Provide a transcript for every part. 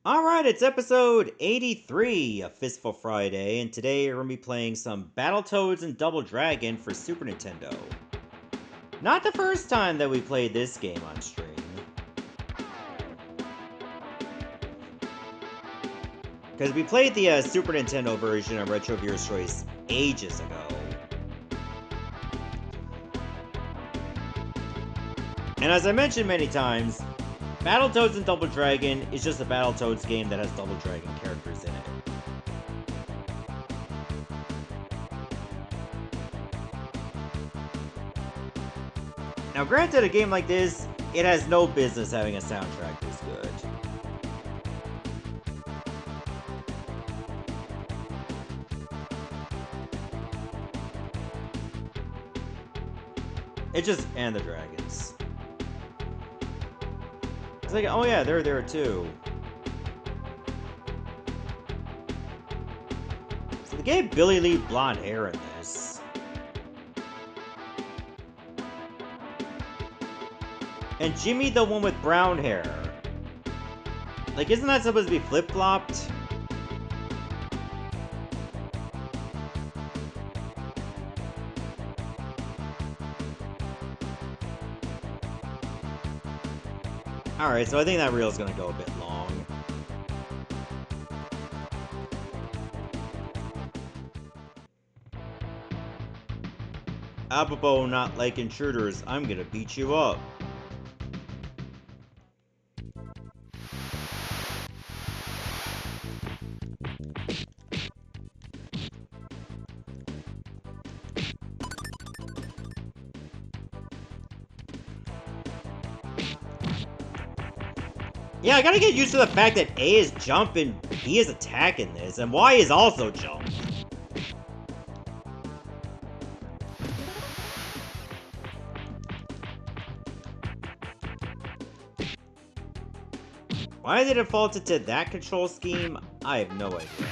Alright, it's episode 83 of Fistful Friday, and today we're going to be playing some Battletoads and Double Dragon for Super Nintendo. Not the first time that we played this game on stream. Because we played the Super Nintendo version of Retro Viewer's Choice ages ago. And as I mentioned many times, Battletoads and Double Dragon is just a Battletoads game that has Double Dragon characters in it. Now granted, a game like this, it has no business having a soundtrack this good. It just, and the dragons. It's like, oh yeah, they're there too. So they gave Billy Lee blonde hair in this. And Jimmy the one with brown hair. Like, isn't that supposed to be flip-flopped? Alright, so I think that reel's gonna go a bit long. Apropos not like intruders, I'm gonna beat you up. Yeah, I gotta get used to the fact that A is jump and B is attack in this, and Y is also jump. Why they defaulted to that control scheme, I have no idea.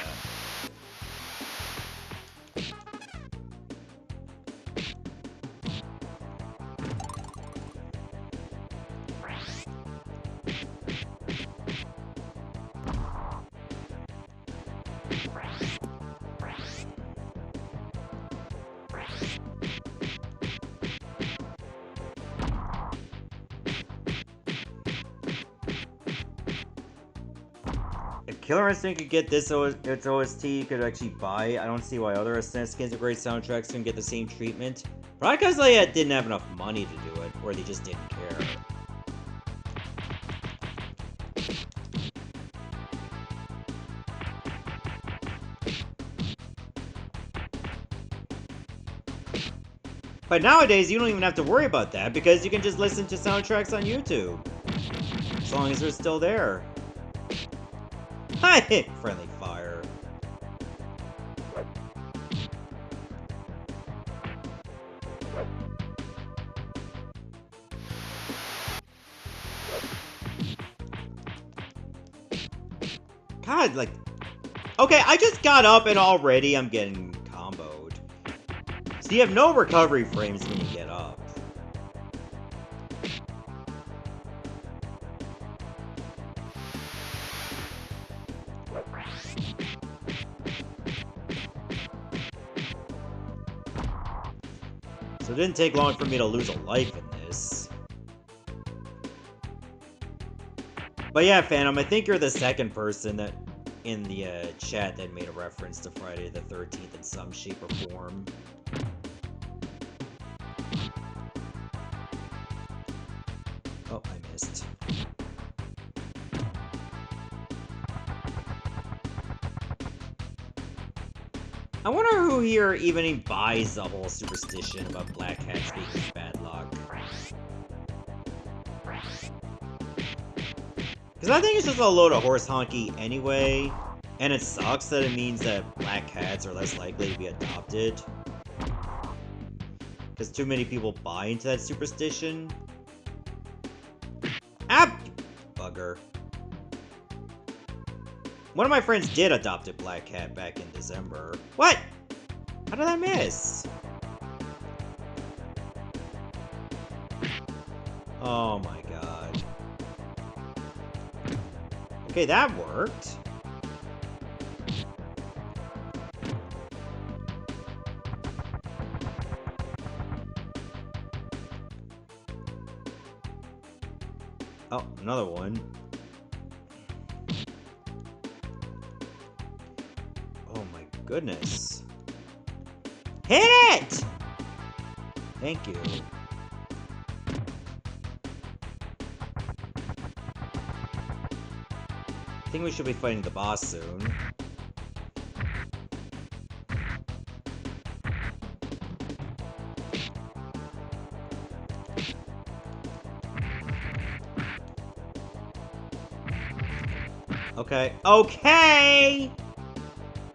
Killer Instinct could get this its OST, you could actually buy it. I don't see why other SNES skins with great soundtracks can get the same treatment. Probably because they didn't have enough money to do it, or they just didn't care. But nowadays, you don't even have to worry about that, because you can just listen to soundtracks on YouTube. As long as they're still there. Hi! Friendly fire. God, like... Okay, I just got up and already I'm getting comboed. So you have no recovery frames when you get up. So it didn't take long for me to lose a life in this. But yeah, Phantom, I think you're the second person that in the chat that made a reference to Friday the 13th in some shape or form. Oh, I missed. I wonder who here even buys the whole superstition about black cats being bad luck. Because I think it's just a load of horse honky anyway, and it sucks that it means that black cats are less likely to be adopted. Because too many people buy into that superstition. Ah! Bugger. One of my friends did adopt a black cat back in December. What? How did I miss? Oh my god. Okay, that worked. Oh, another one. Oh my goodness. Hit it! Thank you. I think we should be fighting the boss soon. Okay. Okay!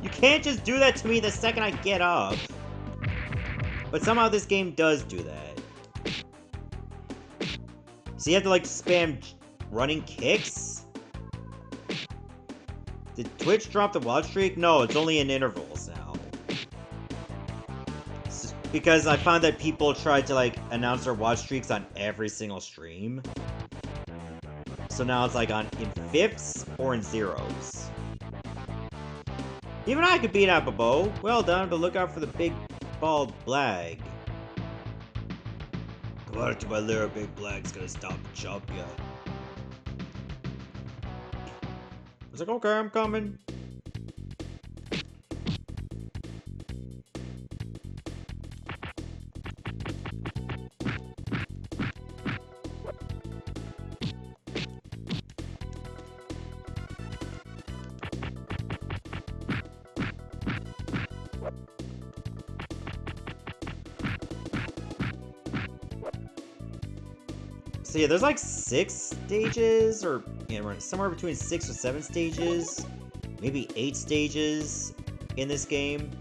You can't just do that to me the second I get up. But somehow this game does do that. So you have to, like, spam running kicks? Did Twitch drop the watch streak? No, it's only in intervals now. Because I found that people tried to, like, announce their watch streaks on every single stream. So now it's, like, in fifths or in zeros. Even I could beat out Bobo. Well done, but look out for the big bald blag. Come on to my lair, big blag's gonna stop and chop ya. I was like, okay, I'm coming. So yeah, there's like 6 stages, or yeah, somewhere between 6 or 7 stages, maybe 8 stages in this game.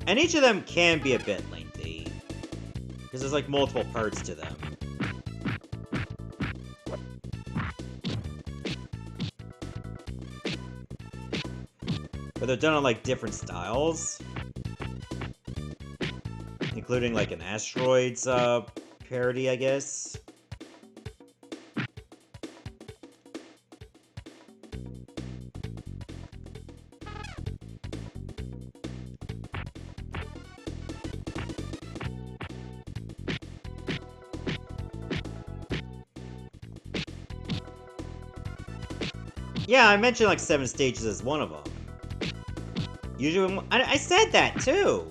And each of them can be a bit lengthy, because there's like multiple parts to them. But they're done on like different styles, including like an asteroids parody, I guess. Yeah, I mentioned like 7 stages as one of them. Usually, I said that too!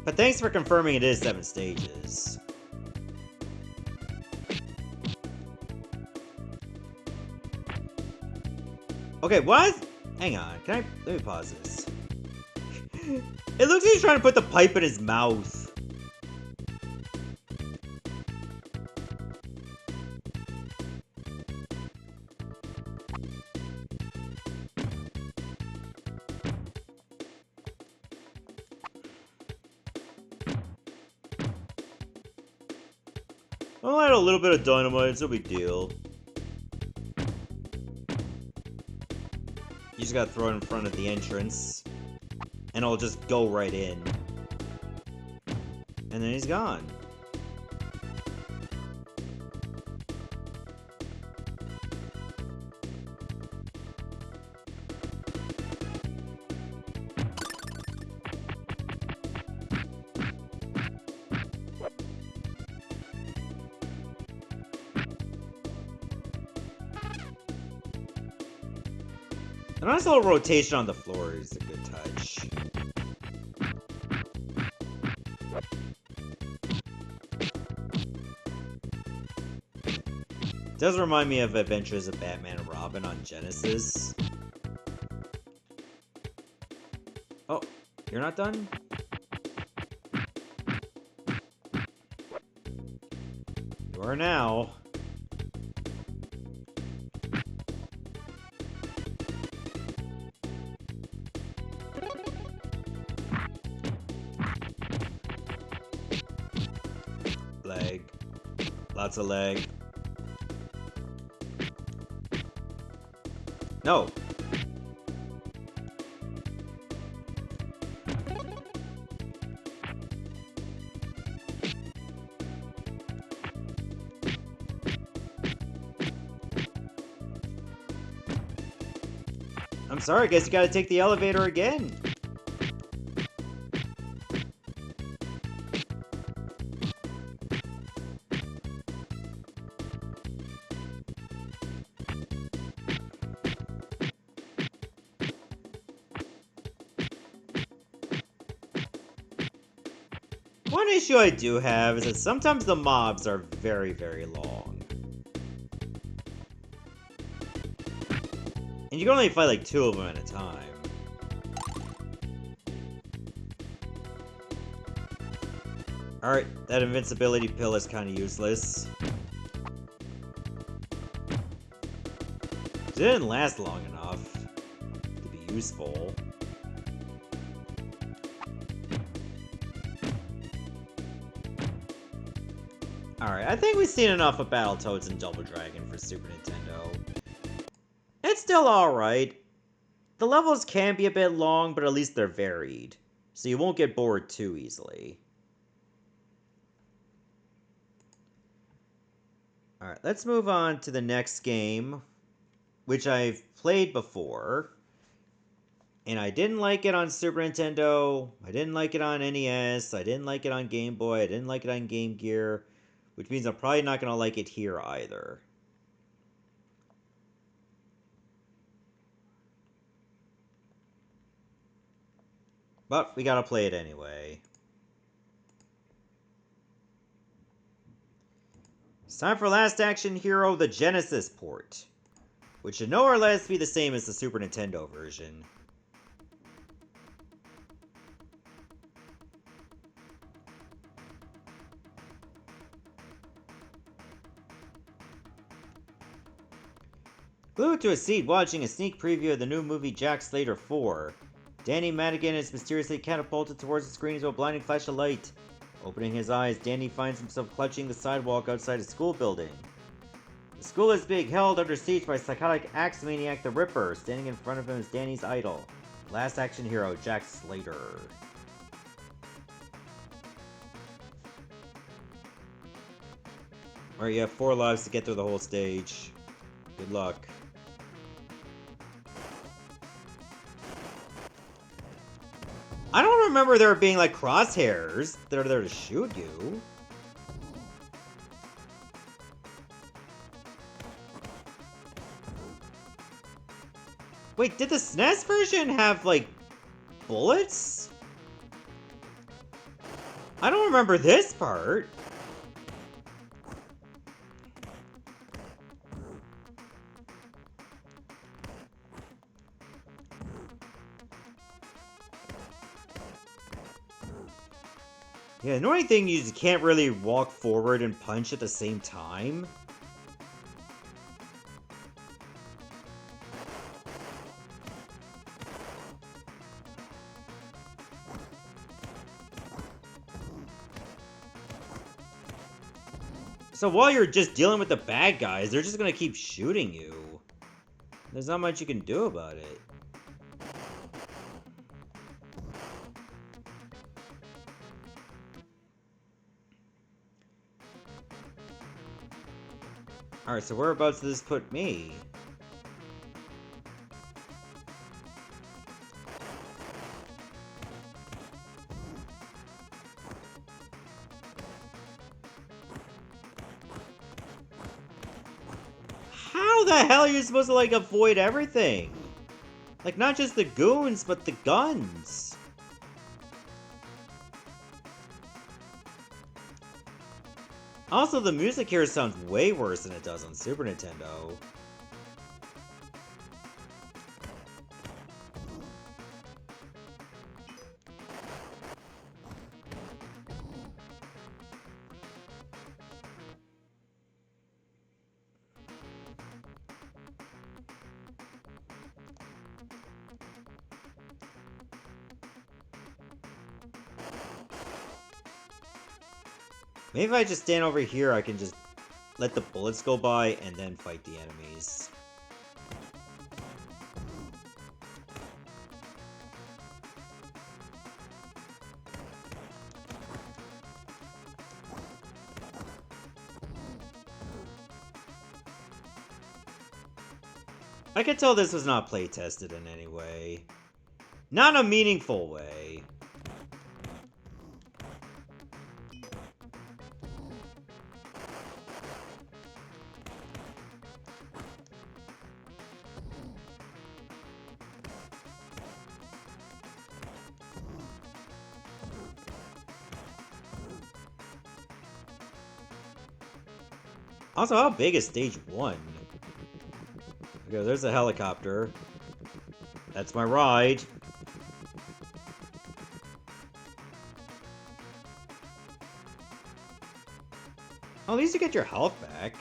But thanks for confirming it is 7 stages. Okay, what? Hang on, let me pause this. It looks like he's trying to put the pipe in his mouth. I'll add a little bit of dynamite, it's no big deal. You just gotta throw it in front of the entrance, and it'll just go right in. And then he's gone. A nice little rotation on the floor is a good touch. It does remind me of Adventures of Batman and Robin on Genesis. Oh, you're not done? You are now. Leg. Lots of leg. No. I'm sorry, I guess you gotta take the elevator again. One issue I do have is that sometimes the mobs are very, very long. And you can only fight like 2 of them at a time. Alright, that invincibility pill is kind of useless. It didn't last long enough to be useful. Alright, I think we've seen enough of Battletoads and Double Dragon for Super Nintendo. It's still alright. The levels can be a bit long, but at least they're varied, so you won't get bored too easily. Alright, let's move on to the next game, which I've played before. And I didn't like it on Super Nintendo, I didn't like it on NES, I didn't like it on Game Boy, I didn't like it on Game Gear, which means I'm probably not going to like it here either. But we gotta play it anyway. It's time for Last Action Hero, the Genesis port, which should more or less be the same as the Super Nintendo version. Glued to a seat watching a sneak preview of the new movie Jack Slater 4, Danny Madigan is mysteriously catapulted towards the screen into a blinding flash of light. Opening his eyes, Danny finds himself clutching the sidewalk outside a school building. The school is being held under siege by psychotic axe maniac the Ripper. Standing in front of him is Danny's idol, Last Action Hero Jack Slater. Alright, you have 4 lives to get through the whole stage. Good luck. I don't remember there being, like, crosshairs that are there to shoot you. Wait, did the SNES version have, like, bullets? I don't remember this part. Yeah, the annoying thing is you can't really walk forward and punch at the same time. So while you're just dealing with the bad guys, they're just gonna keep shooting you. There's not much you can do about it. Alright, so whereabouts does this put me? How the hell are you supposed to, like, avoid everything? Like, not just the goons, but the guns. Also, the music here sounds way worse than it does on Super Nintendo. Maybe if I just stand over here, I can just let the bullets go by and then fight the enemies. I could tell this was not play tested in any way. Not in a meaningful way. Also, how big is stage 1? Okay, there's a helicopter. That's my ride. Oh, at least you get your health back.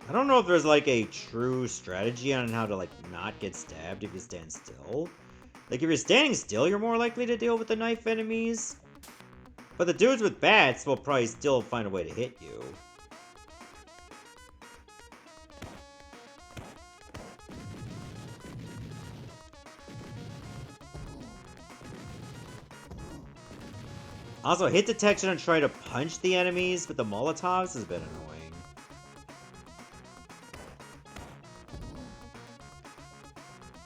I don't know if there's like a true strategy on how to like not get stabbed if you stand still. Like if you're standing still, you're more likely to deal with the knife enemies. But the dudes with bats will probably still find a way to hit you. Also, hit detection and try to punch the enemies with the Molotovs has been annoying.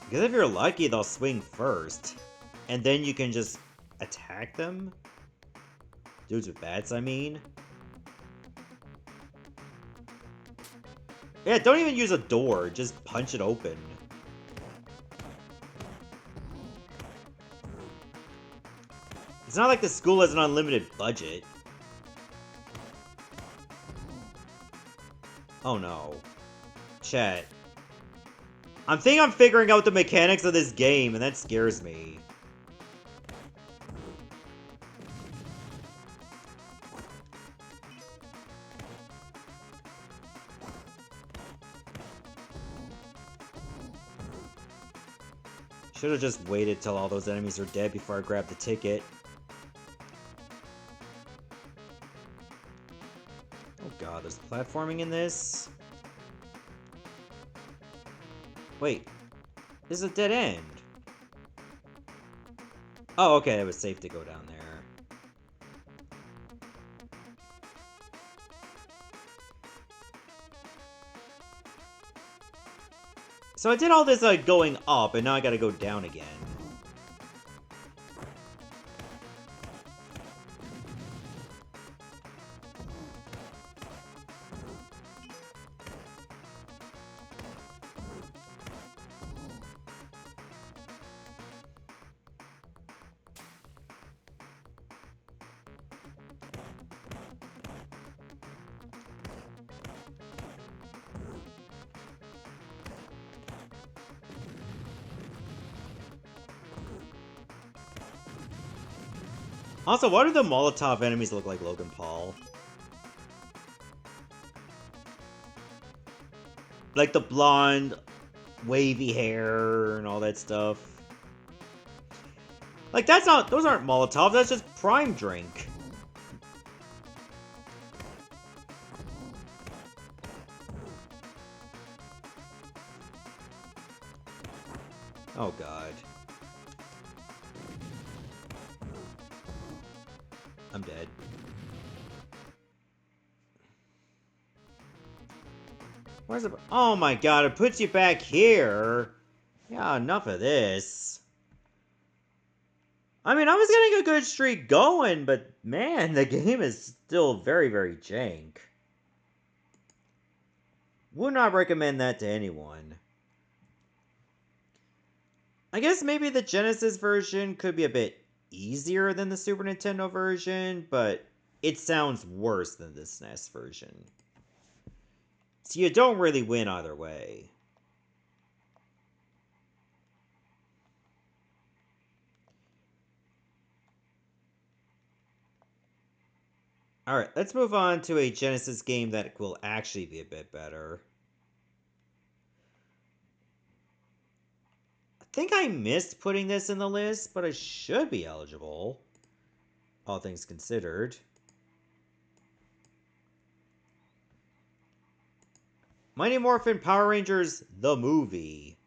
Because if you're lucky, they'll swing first. And then you can just attack them. Dudes with bats, I mean. Yeah, don't even use a door. Just punch it open. It's not like the school has an unlimited budget. Oh no. Chat. I'm figuring out the mechanics of this game, and that scares me. Should have just waited till all those enemies are dead before I grabbed the ticket. Oh god, there's platforming in this? Wait, this is a dead end. Oh, okay, it was safe to go down there. So I did all this going up, and now I gotta go down again. Also, why do the Molotov enemies look like Logan Paul? Like the blonde, wavy hair and all that stuff. Like those aren't Molotovs, that's just Prime Drink. Oh god. I'm dead. Where's the... Oh my god, it puts you back here! Yeah, enough of this. I mean, I was getting a good streak going, but man, the game is still very, very jank. Would not recommend that to anyone. I guess maybe the Genesis version could be a bit easier than the Super Nintendo version, but it sounds worse than the SNES version. So you don't really win either way. Alright, let's move on to a Genesis game that will actually be a bit better. I think I missed putting this in the list, but I should be eligible. All things considered. Mighty Morphin Power Rangers, the movie.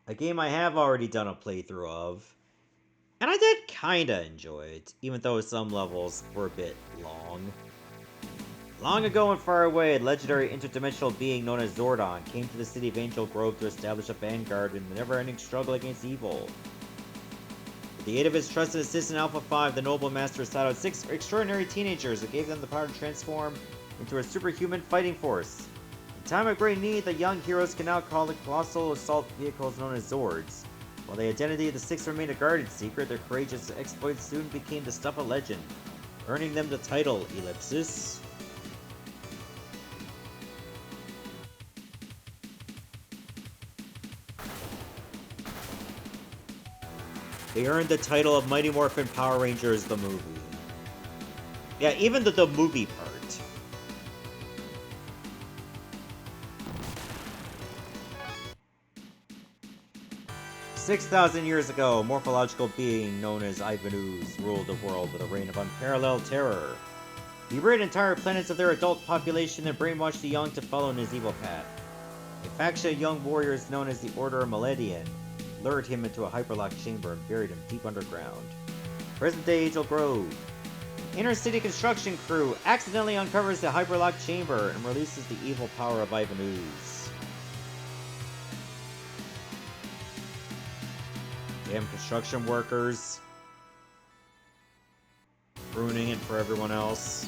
A game I have already done a playthrough of. And I did kinda enjoy it, even though some levels were a bit long. Long ago and far away, a legendary interdimensional being known as Zordon came to the city of Angel Grove to establish a vanguard in the never-ending struggle against evil. With the aid of his trusted assistant Alpha 5, the noble master sought out 6 extraordinary teenagers and gave them the power to transform into a superhuman fighting force. In time of great need, the young heroes can now call the colossal assault vehicles known as Zords. While the identity of the 6 remained a guarded secret, their courageous exploits soon became the stuff of legend, earning them the title Ellipsis. They earned the title of Mighty Morphin Power Rangers the movie. Yeah, even the movie part. 6,000 years ago, a morphological being known as Ivanus ruled the world with a reign of unparalleled terror. He rid entire planets of their adult population and brainwashed the young to follow in his evil path. A faction of young warriors known as the Order of Millennium lured him into a hyperlocked chamber and buried him deep underground. Present-day Angel Grove. Inner-city construction crew accidentally uncovers the hyperlocked chamber and releases the evil power of Ivanus. Damn construction workers. Ruining it for everyone else.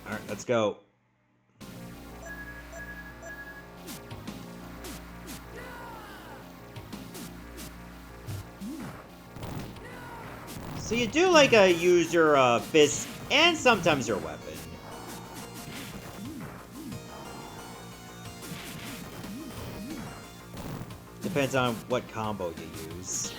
Alright, let's go. So you do use your fist and sometimes your weapon. Depends on what combo you use.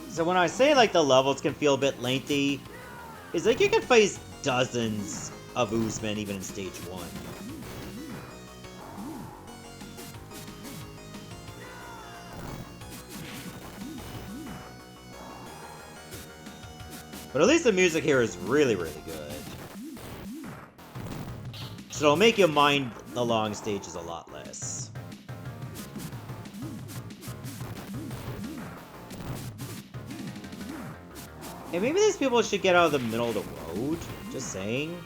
So when I say the levels can feel a bit lengthy, it's you can face dozens of Oozmen even in stage 1. But at least the music here is really, really good. So it'll make you mind the long stages a lot less. And maybe these people should get out of the middle of the road. Just saying.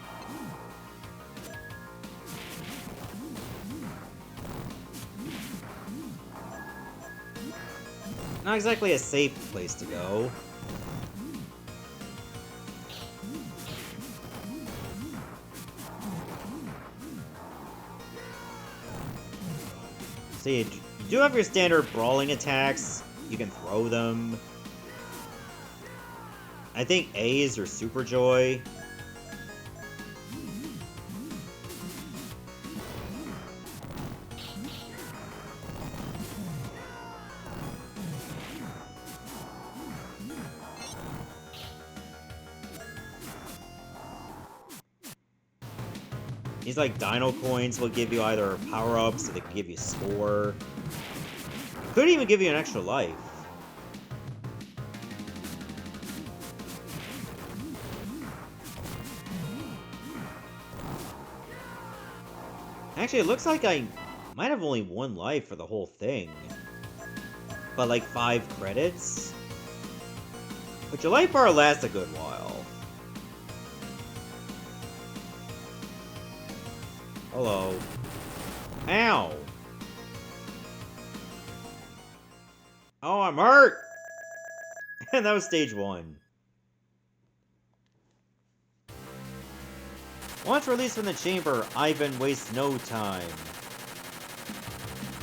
Not exactly a safe place to go. See, you do have your standard brawling attacks. You can throw them. I think A is your Super Joy. These Dino Coins will give you either power-ups or they can give you score. Could even give you an extra life. Actually, it looks like I might have only 1 life for the whole thing. But 5 credits? But your life bar lasts a good while. Hello. Ow! Oh, I'm hurt! And that was stage 1. Once released from the chamber, Ivan wastes no time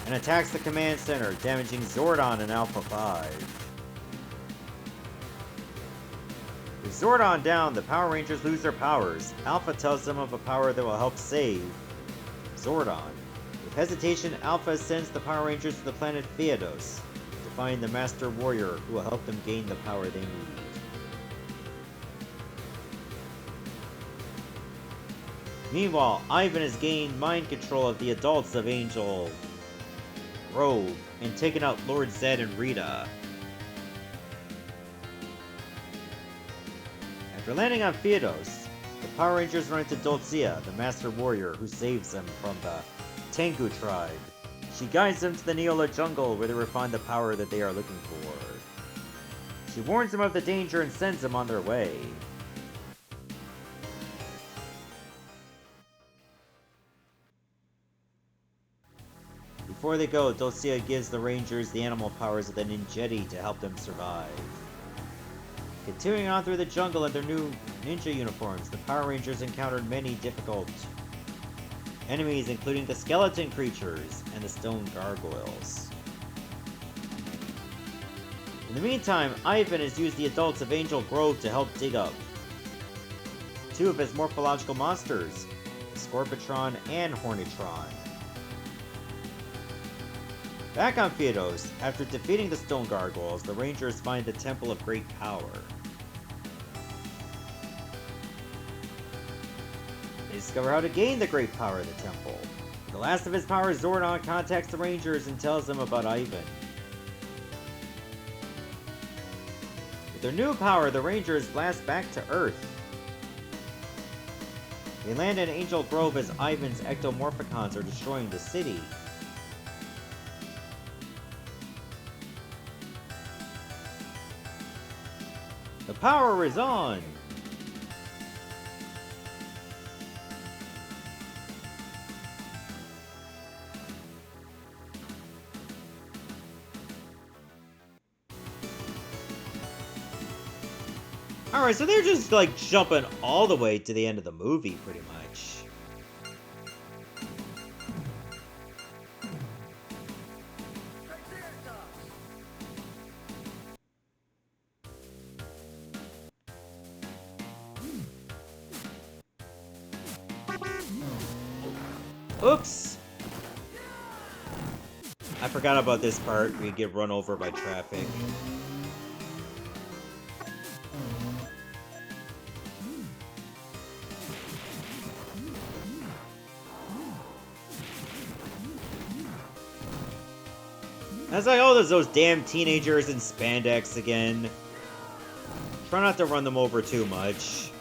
and attacks the command center, damaging Zordon and Alpha 5. With Zordon down, the Power Rangers lose their powers. Alpha tells them of a power that will help save Zordon. With hesitation, Alpha sends the Power Rangers to the planet Theodos to find the Master Warrior who will help them gain the power they need. Meanwhile, Ivan has gained mind control of the adults of Angel Grove and taken out Lord Zed and Rita. After landing on Theodos, the Power Rangers run into Dulcia, the Master Warrior, who saves them from the Tengu tribe. She guides them to the Neola jungle where they will find the power that they are looking for. She warns them of the danger and sends them on their way. Before they go, Dulcia gives the Rangers the animal powers of the Ninjetti to help them survive. Continuing on through the jungle in their new ninja uniforms, the Power Rangers encountered many difficult enemies, including the skeleton creatures and the stone gargoyles. In the meantime, Ivan has used the adults of Angel Grove to help dig up two of his morphological monsters, Scorpitron and Hornitron. Back on Theodos, after defeating the stone gargoyles, the Rangers find the Temple of Great Power. They discover how to gain the great power of the temple. With the last of his powers, Zordon contacts the Rangers and tells them about Ivan. With their new power, the Rangers blast back to Earth. They land in Angel Grove as Ivan's ectomorphicons are destroying the city. The power is on! Alright, so they're just like jumping all the way to the end of the movie, pretty much. Oops! I forgot about this part where you get run over by traffic. I was like, oh, there's those damn teenagers in spandex again. Try not to run them over too much.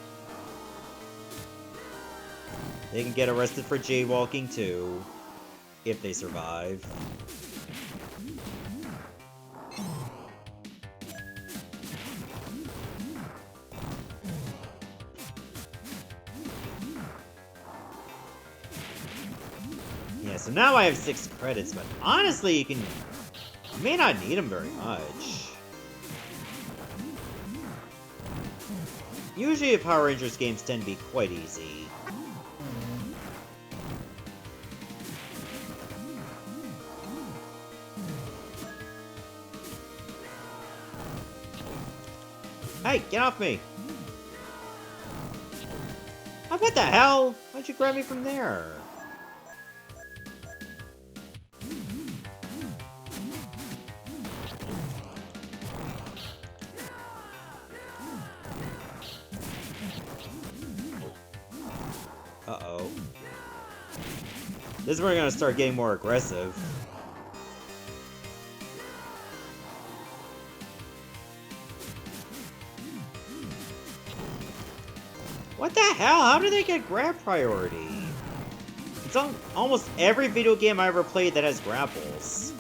They can get arrested for jaywalking too, if they survive. Yeah, so now I have 6 credits, but honestly, you may not need them very much. Usually Power Rangers games tend to be quite easy. Hey, get off me! Oh, what the hell? Why'd you grab me from there? Uh-oh. This is where we're gonna start getting more aggressive. What the hell? How do they get grab priority? It's on almost every video game I ever played that has grapples.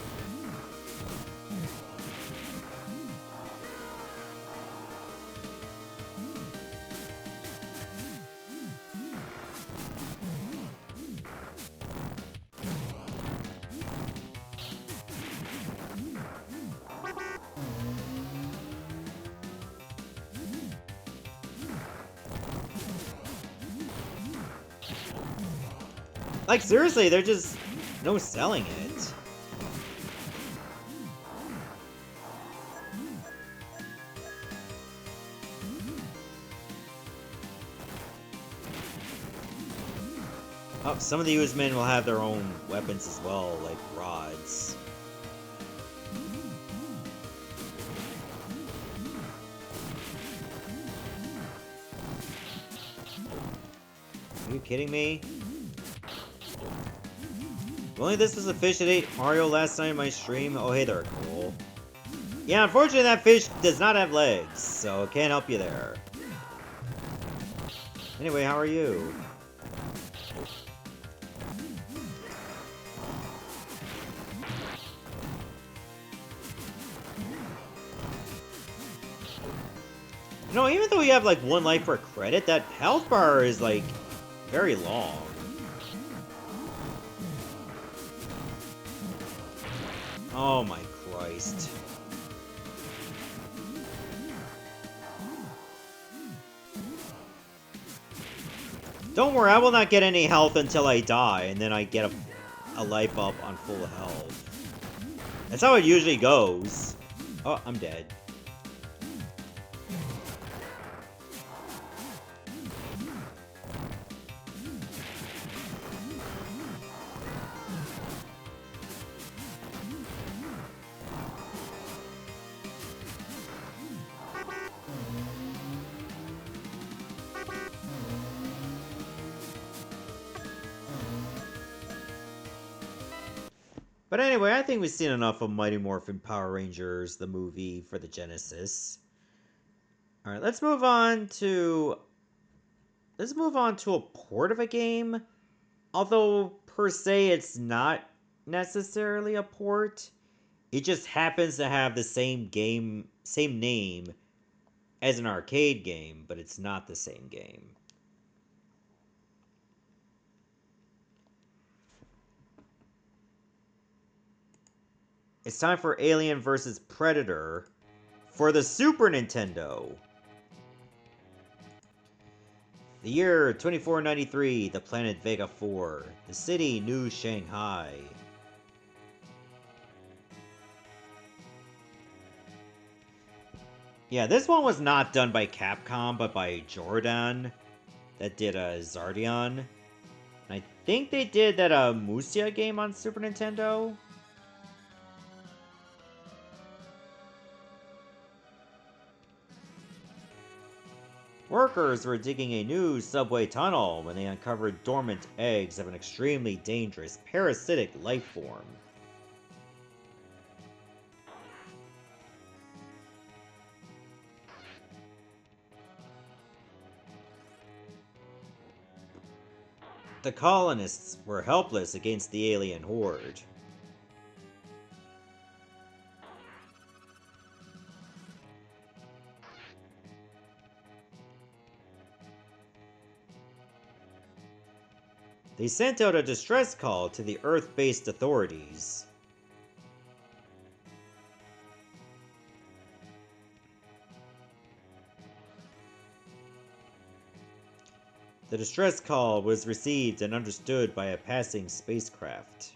Like, seriously, they're just no selling it. Oh, some of the Usmen will have their own weapons as well, like rods. Are you kidding me? If only this was a fish that ate Mario last night in my stream. Oh, hey there, cool. Yeah, unfortunately that fish does not have legs, so can't help you there. Anyway, how are you? You know, even though you have like 1 life per credit, that health bar is like very long. Oh my Christ. Don't worry, I will not get any health until I die, and then I get a life up on full health. That's how it usually goes. Oh, I'm dead. But anyway, I think we've seen enough of Mighty Morphin Power Rangers, the movie for the Genesis. Alright, let's move on to a port of a game. Although, per se, it's not necessarily a port. It just happens to have the same name as an arcade game, but it's not the same game. It's time for Alien vs. Predator for the Super Nintendo. The year 2493, the planet Vega 4, the city New Shanghai. Yeah, this one was not done by Capcom, but by Jordan, that did Zardion. I think they did that Musia game on Super Nintendo. Workers were digging a new subway tunnel when they uncovered dormant eggs of an extremely dangerous parasitic life form. The colonists were helpless against the alien horde. They sent out a distress call to the Earth-based authorities. The distress call was received and understood by a passing spacecraft.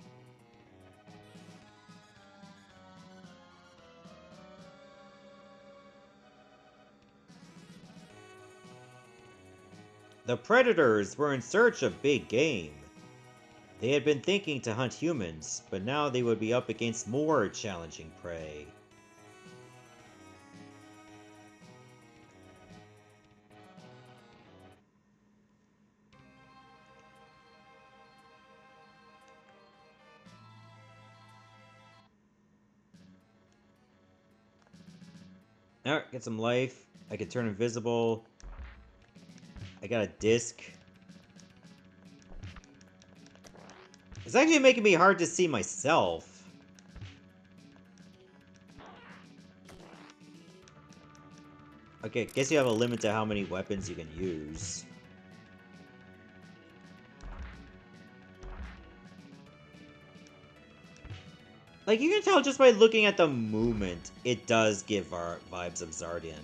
The Predators were in search of big game. They had been thinking to hunt humans, but now they would be up against more challenging prey. Alright, get some life. I can turn invisible. I got a disc. It's actually making me hard to see myself. Okay, guess you have a limit to how many weapons you can use. Like, you can tell just by looking at the movement, it does give our vibes of Zardian.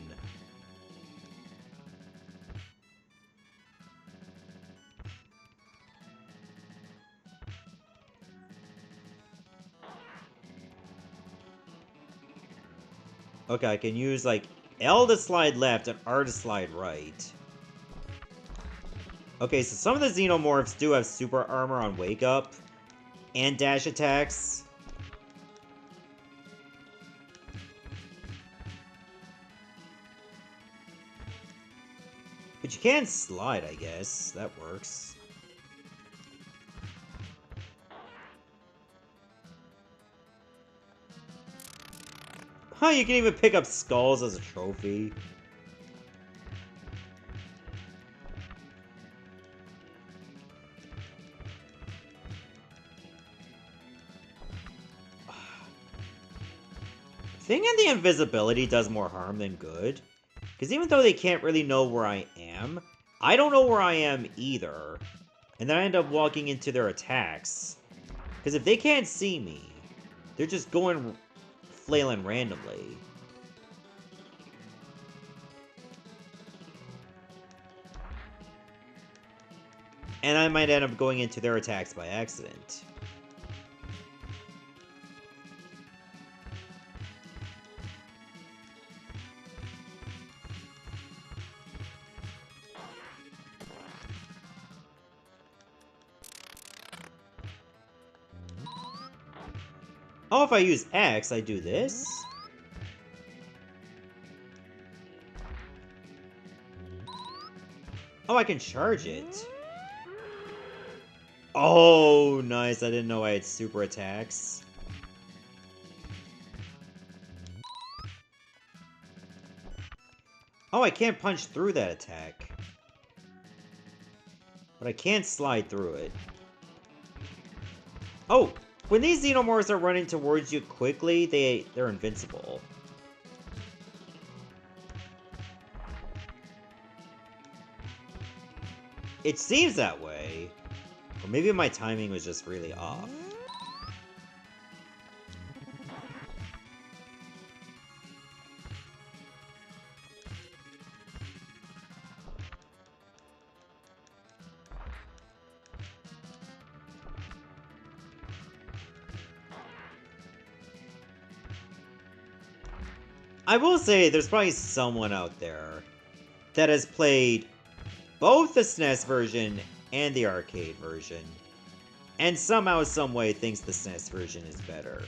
Okay, I can use, like, L to slide left and R to slide right. Okay, so some of the Xenomorphs do have super armor on Wake Up and dash attacks. But you can slide, I guess. That works. Huh, you can even pick up skulls as a trophy. Thinking the invisibility does more harm than good. Because even though they can't really know where I am, I don't know where I am either. And then I end up walking into their attacks. Because if they can't see me, they're just going flailing randomly. And I might end up going into their attacks by accident. Oh, if I use X, I do this? Oh, I can charge it. Oh, nice. I didn't know I had super attacks. Oh, I can't punch through that attack. But I can slide through it. Oh, when these Xenomorphs are running towards you quickly, they're invincible. It seems that way. Or maybe my timing was just really off. I will say, there's probably someone out there that has played both the SNES version and the arcade version, and somehow, someway thinks the SNES version is better.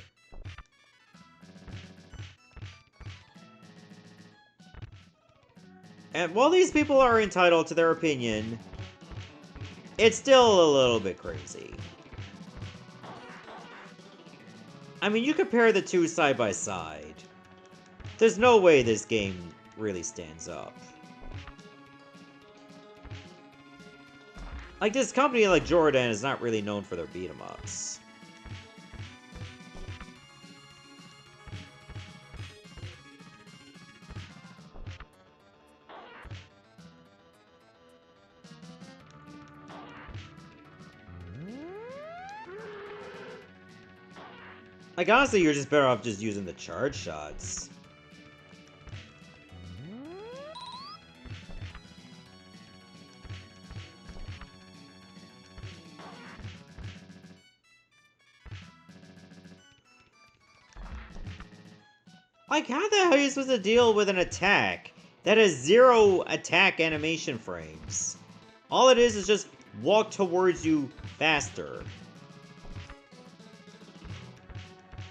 And while these people are entitled to their opinion, it's still a little bit crazy. I mean, you compare the two side by side. There's no way this game really stands up. Like, this company like Jordan is not really known for their beat-em-ups. Like, honestly, you're just better off just using the charge shots. Like, how the hell are you supposed to deal with an attack that has 0 attack animation frames? All it is just walk towards you faster.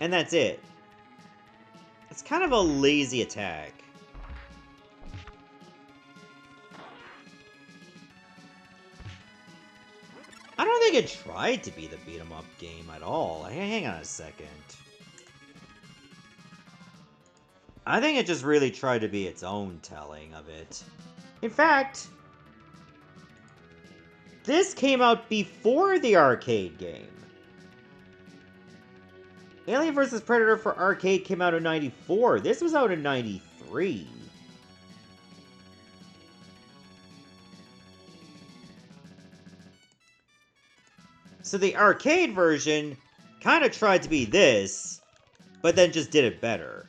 And that's it. It's kind of a lazy attack. I don't think it tried to be the beat-em-up game at all. Hang on a second. I think it just really tried to be its own telling of it. In fact, this came out before the arcade game. Alien vs. Predator for arcade came out in '94. This was out in '93. So the arcade version kind of tried to be this, but then just did it better.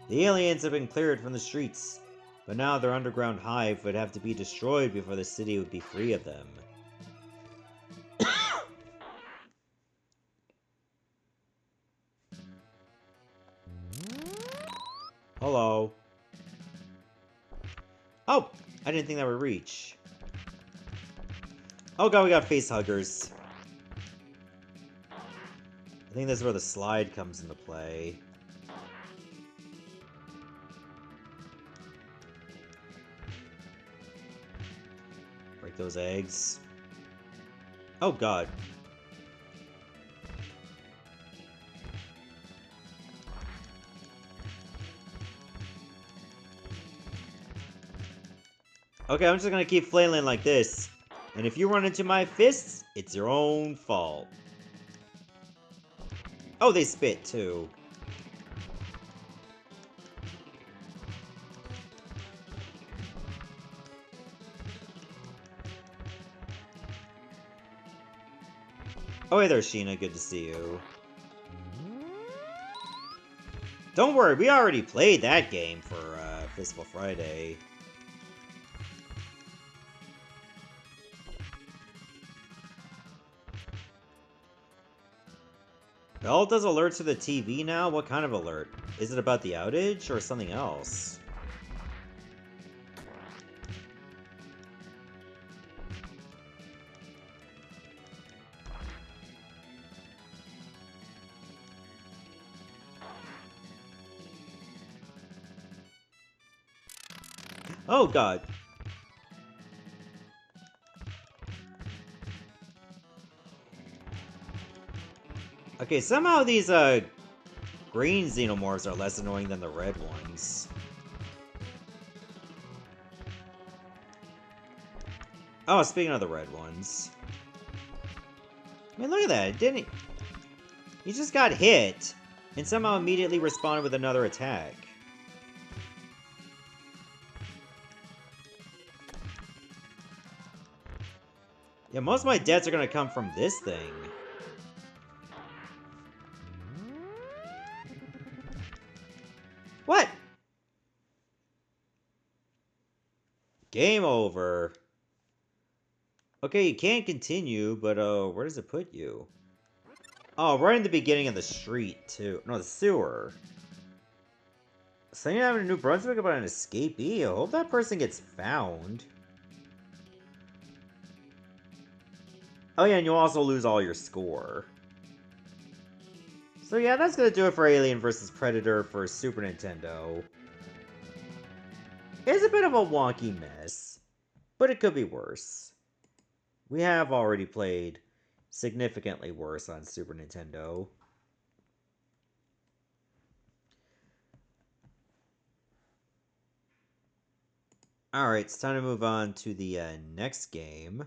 The aliens have been cleared from the streets, but now their underground hive would have to be destroyed before the city would be free of them. Hello. Oh, I didn't think that would reach. Oh god, we got face huggers. I think that's where the slide comes into play. Break those eggs. Oh god. Okay, I'm just gonna keep flailing like this. And if you run into my fists, it's your own fault. Oh, they spit too. Oh, hey there, Sheena. Good to see you. Don't worry, we already played that game for Fistful Friday. Bell does alerts to the TV now? What kind of alert? Is it about the outage or something else? Oh god. Okay, somehow these green xenomorphs are less annoying than the red ones. Oh, speaking of the red ones. I mean, look at that. Didn't he? He just got hit and somehow immediately responded with another attack. Yeah, most of my deaths are gonna come from this thing. What? Game over. Okay, you can't continue, but where does it put you? Oh, right in the beginning of the street, too. No, the sewer. Saying I'm in New Brunswick about an escapee? I hope that person gets found. Oh yeah, and you'll also lose all your score. So yeah, that's gonna do it for Alien vs. Predator for Super Nintendo. It's a bit of a wonky mess, but it could be worse. We have already played significantly worse on Super Nintendo. Alright, it's time to move on to the next game.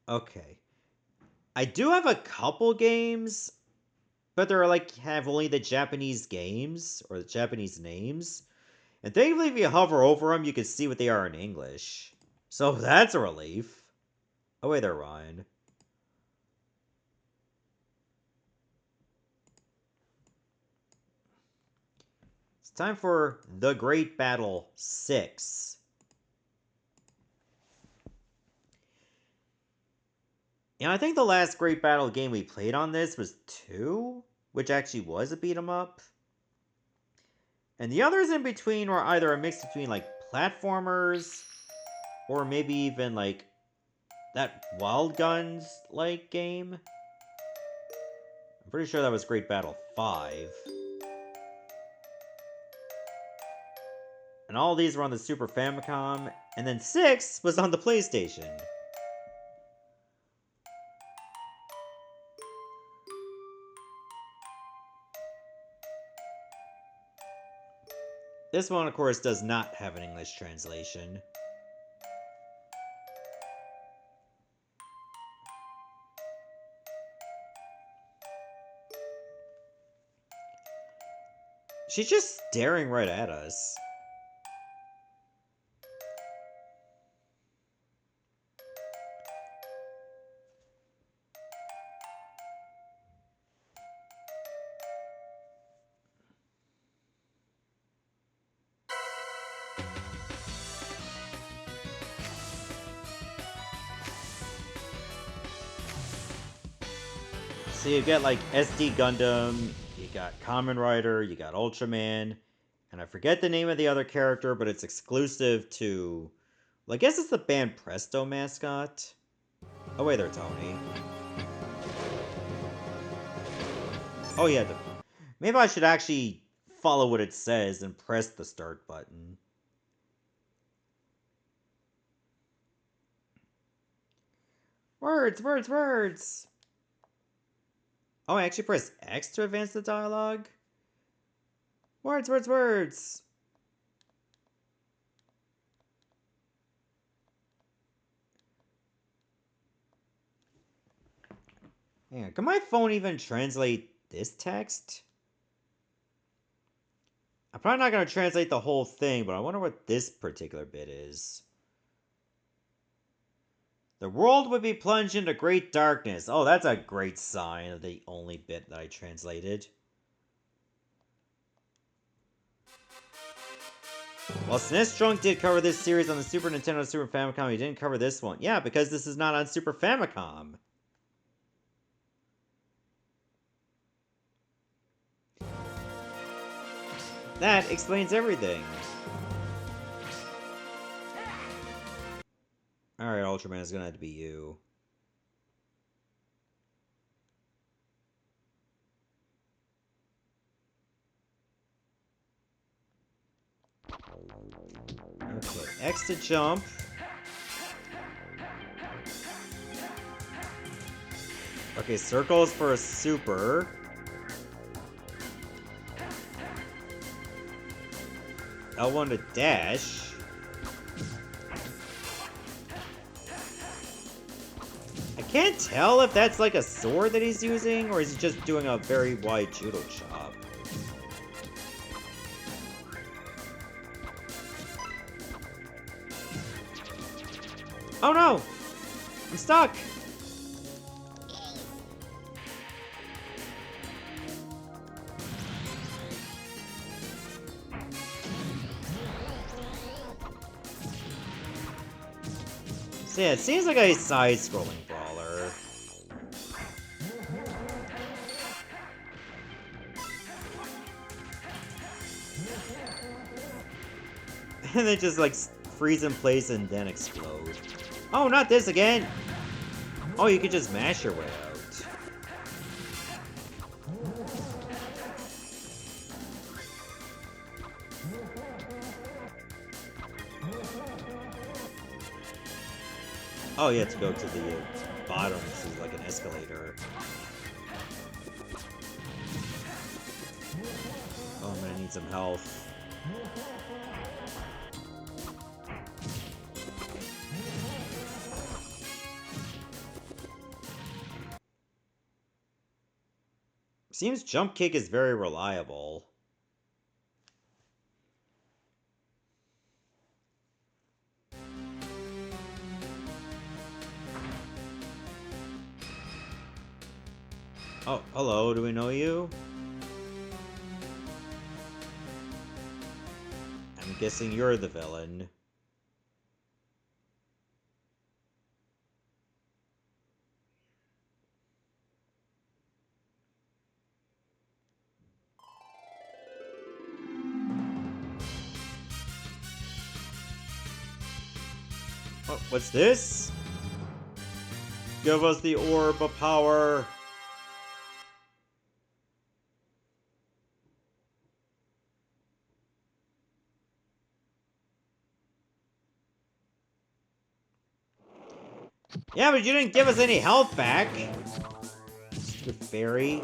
Okay. I do have a couple games, but they're like, have only the Japanese games, or the Japanese names. And thankfully, if you hover over them, you can see what they are in English. So that's a relief. Oh, wait there, Ryan. It's time for The Great Battle 6. And I think the last Great Battle game we played on this was 2, which actually was a beat 'em up. And the others in between were either a mix between like platformers or maybe even like that Wild Guns like game. I'm pretty sure that was Great Battle 5. And all these were on the Super Famicom, and then 6 was on the PlayStation. This one, of course, does not have an English translation. She's just staring right at us. So you get like SD Gundam, you got Kamen Rider, you got Ultraman, and I forget the name of the other character, but it's exclusive to Well, I guess it's the band Presto mascot. Oh, wait, they're Tony. Oh, yeah. Maybe I should actually follow what it says and press the start button. Words, words, words! Oh, I actually press X to advance the dialogue? Words, words, words! Hang on, can my phone even translate this text? I'm probably not going to translate the whole thing, but I wonder what this particular bit is. The world would be plunged into great darkness. Oh, that's a great sign of the only bit that I translated. Well, SNES Drunk did cover this series on the Super Nintendo Super Famicom. He didn't cover this one. Yeah, because this is not on Super Famicom. That explains everything. Alright, Ultraman, it's gonna have to be you. Okay, X to jump. Okay, circles for a super. L1 to dash. I can't tell if that's like a sword that he's using, or is he just doing a very wide judo chop. Oh no! I'm stuck! So yeah, it seems like a side-scrolling brawler. And then just like freeze in place and then explode. Oh, not this again! Oh, you could just mash your way out. Oh, you have to go to the bottom. This is like an escalator. Oh, I'm gonna need some health. Seems jump kick is very reliable. Oh, hello, do we know you? I'm guessing you're the villain. Oh, what's this? Give us the orb of power! Yeah, but you didn't give us any health back! Stupid fairy.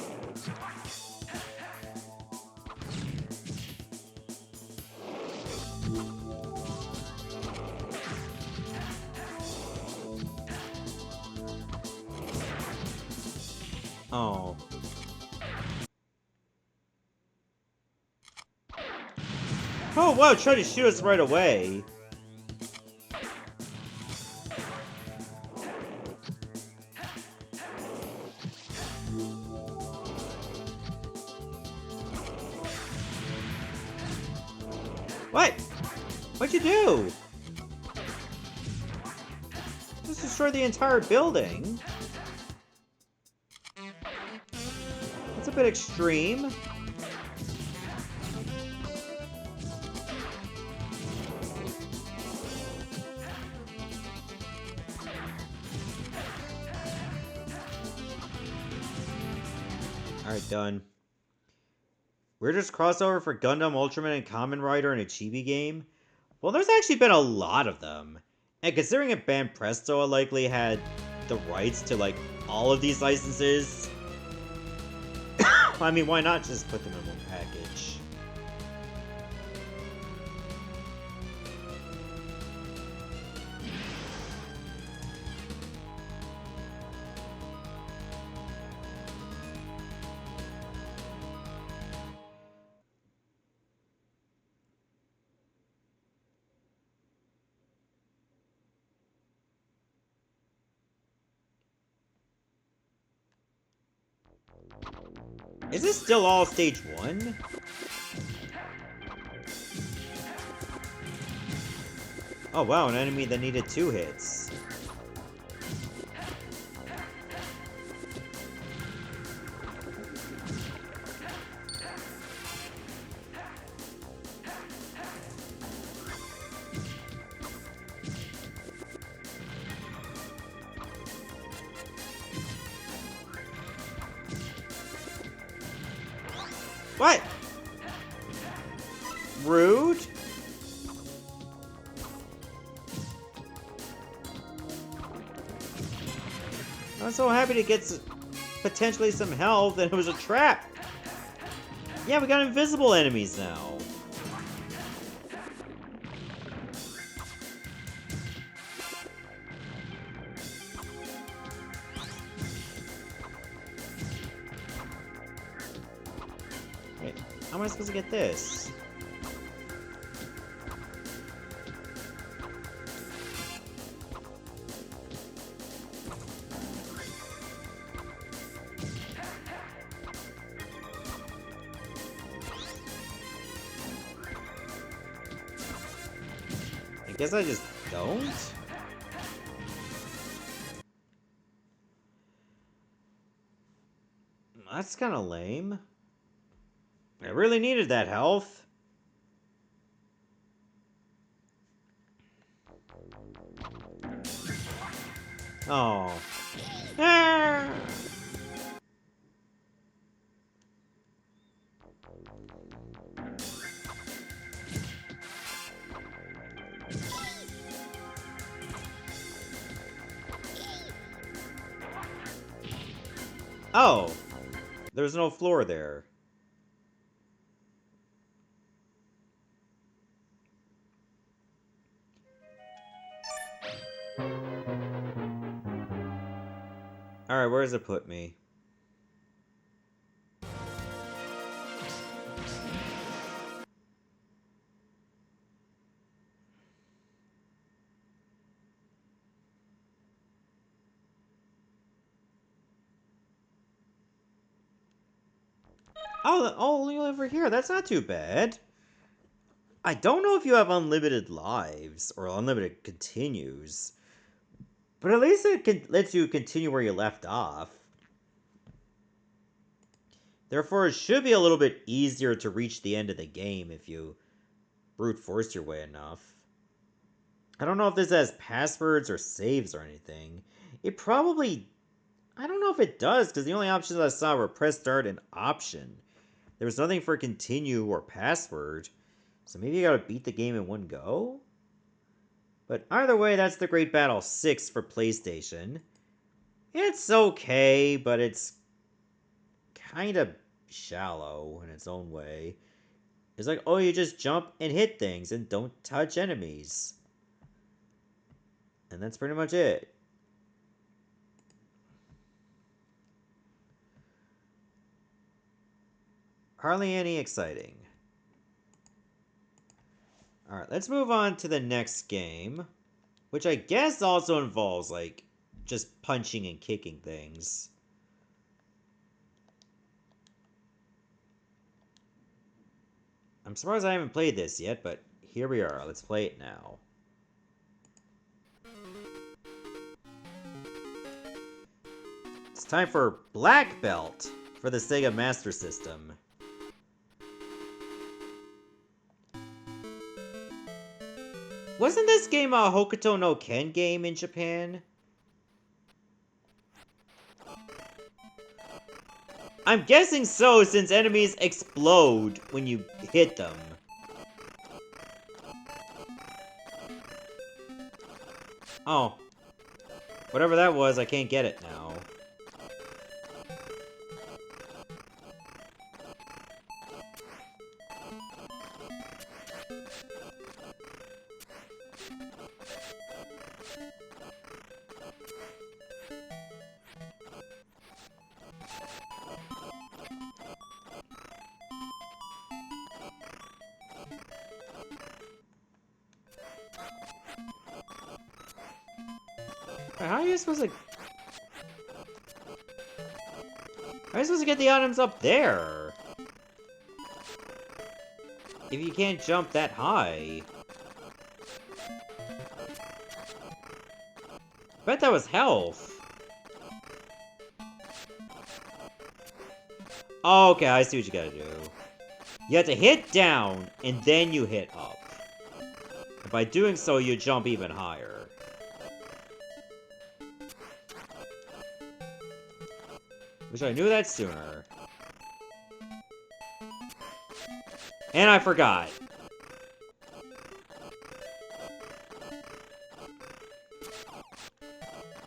Oh. Oh, wow, try to shoot us right away. What? What'd you do? Just destroyed the entire building. That's a bit extreme. Alright, done. Weirdest crossover for Gundam, Ultraman, and Kamen Rider in a chibi game? Well, there's actually been a lot of them. And considering it banned Presto likely had the rights to, like, all of these licenses, I mean, why not just put them in one package? Is this still all stage 1? Oh wow, an enemy that needed 2 hits. What? Rude? I was so happy to get potentially some health, and it was a trap. Yeah, we got invisible enemies now. Wait, how am I supposed to get this? I guess I just don't? That's kind of lame. I really needed that health. Oh. Ah! Oh, there's no floor there. Alright, where does it put me? Oh, only over here. That's not too bad. I don't know if you have unlimited lives or unlimited continues, but at least it lets you continue where you left off. Therefore, it should be a little bit easier to reach the end of the game if you brute force your way enough. I don't know if this has passwords or saves or anything. It probably... I don't know if it does, because the only options I saw were press start and option. There was nothing for continue or password. So maybe you gotta beat the game in one go? But either way, that's the Great Battle 6 for PlayStation. It's okay, but it's kind of shallow in its own way. It's like, oh, you just jump and hit things and don't touch enemies. And that's pretty much it. Hardly any exciting. Alright, let's move on to the next game, which I guess also involves, like, just punching and kicking things. I'm surprised I haven't played this yet, but here we are. Let's play it now. It's time for Black Belt for the Sega Master System. Wasn't this game a Hokuto no Ken game in Japan? I'm guessing so, since enemies explode when you hit them. Oh. Whatever that was, I can't get it now. How are you supposed to... How are you supposed to get the items up there? If you can't jump that high. Bet that was health. Oh, okay, I see what you gotta do. You have to hit down, and then you hit up. And by doing so, you jump even higher. Wish I knew that sooner. And I forgot.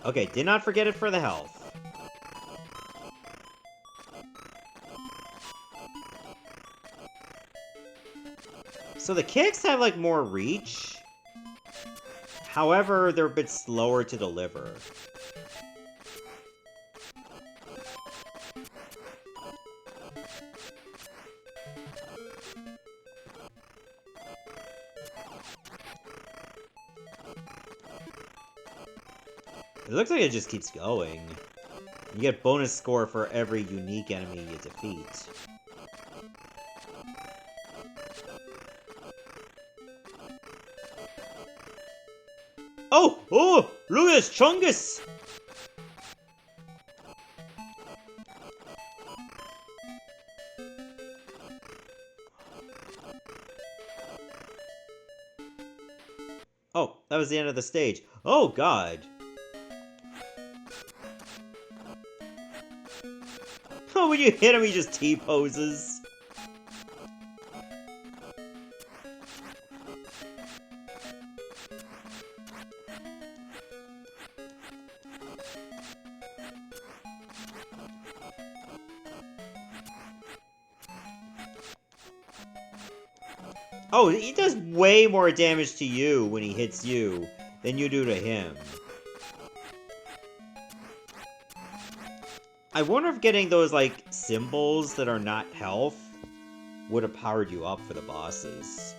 Okay, did not forget it for the health. So the kicks have, like, more reach. However, they're a bit slower to deliver. It looks like it just keeps going. You get bonus score for every unique enemy you defeat. Oh! Oh! Look at this Chungus! Oh, that was the end of the stage. Oh, God. Oh, when you hit him, he just T-poses. Oh, he does way more damage to you when he hits you than you do to him. I wonder if getting those, like, symbols that are not health would have powered you up for the bosses.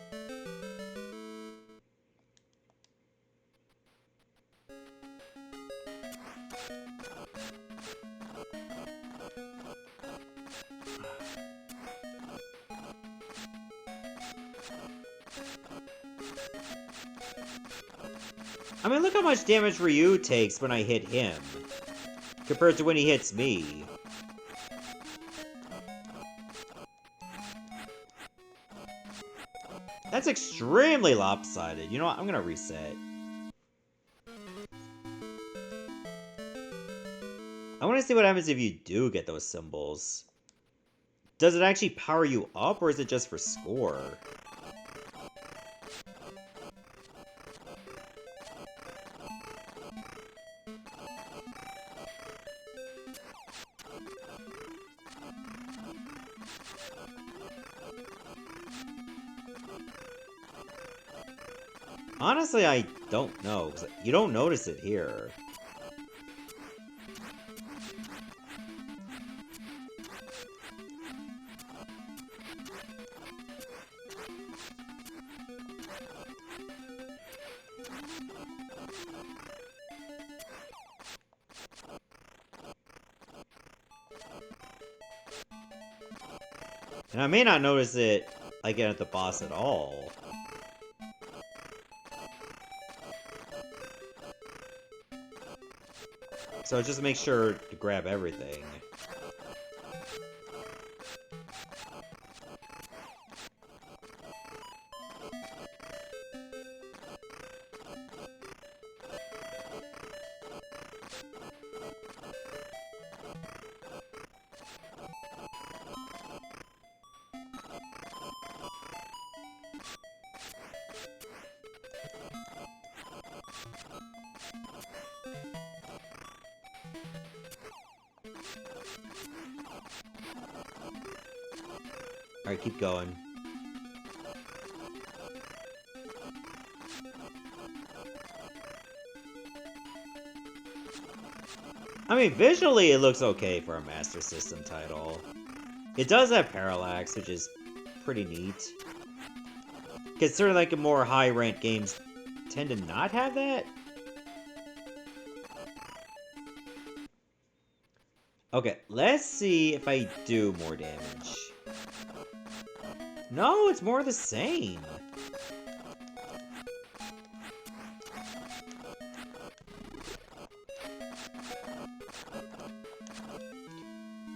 I mean, look how much damage Ryu takes when I hit him, compared to when he hits me. That's extremely lopsided. You know what? I'm gonna reset. I want to see what happens if you do get those symbols. Does it actually power you up, or is it just for score? Honestly, I don't know, 'cause you don't notice it here. And I may not notice it again at the boss at all. So just make sure to grab everything. Alright, keep going. I mean, visually it looks okay for a Master System title. It does have parallax, which is pretty neat. Considering like more high-ranked games tend to not have that. Okay, let's see if I do more damage. No, it's more the same.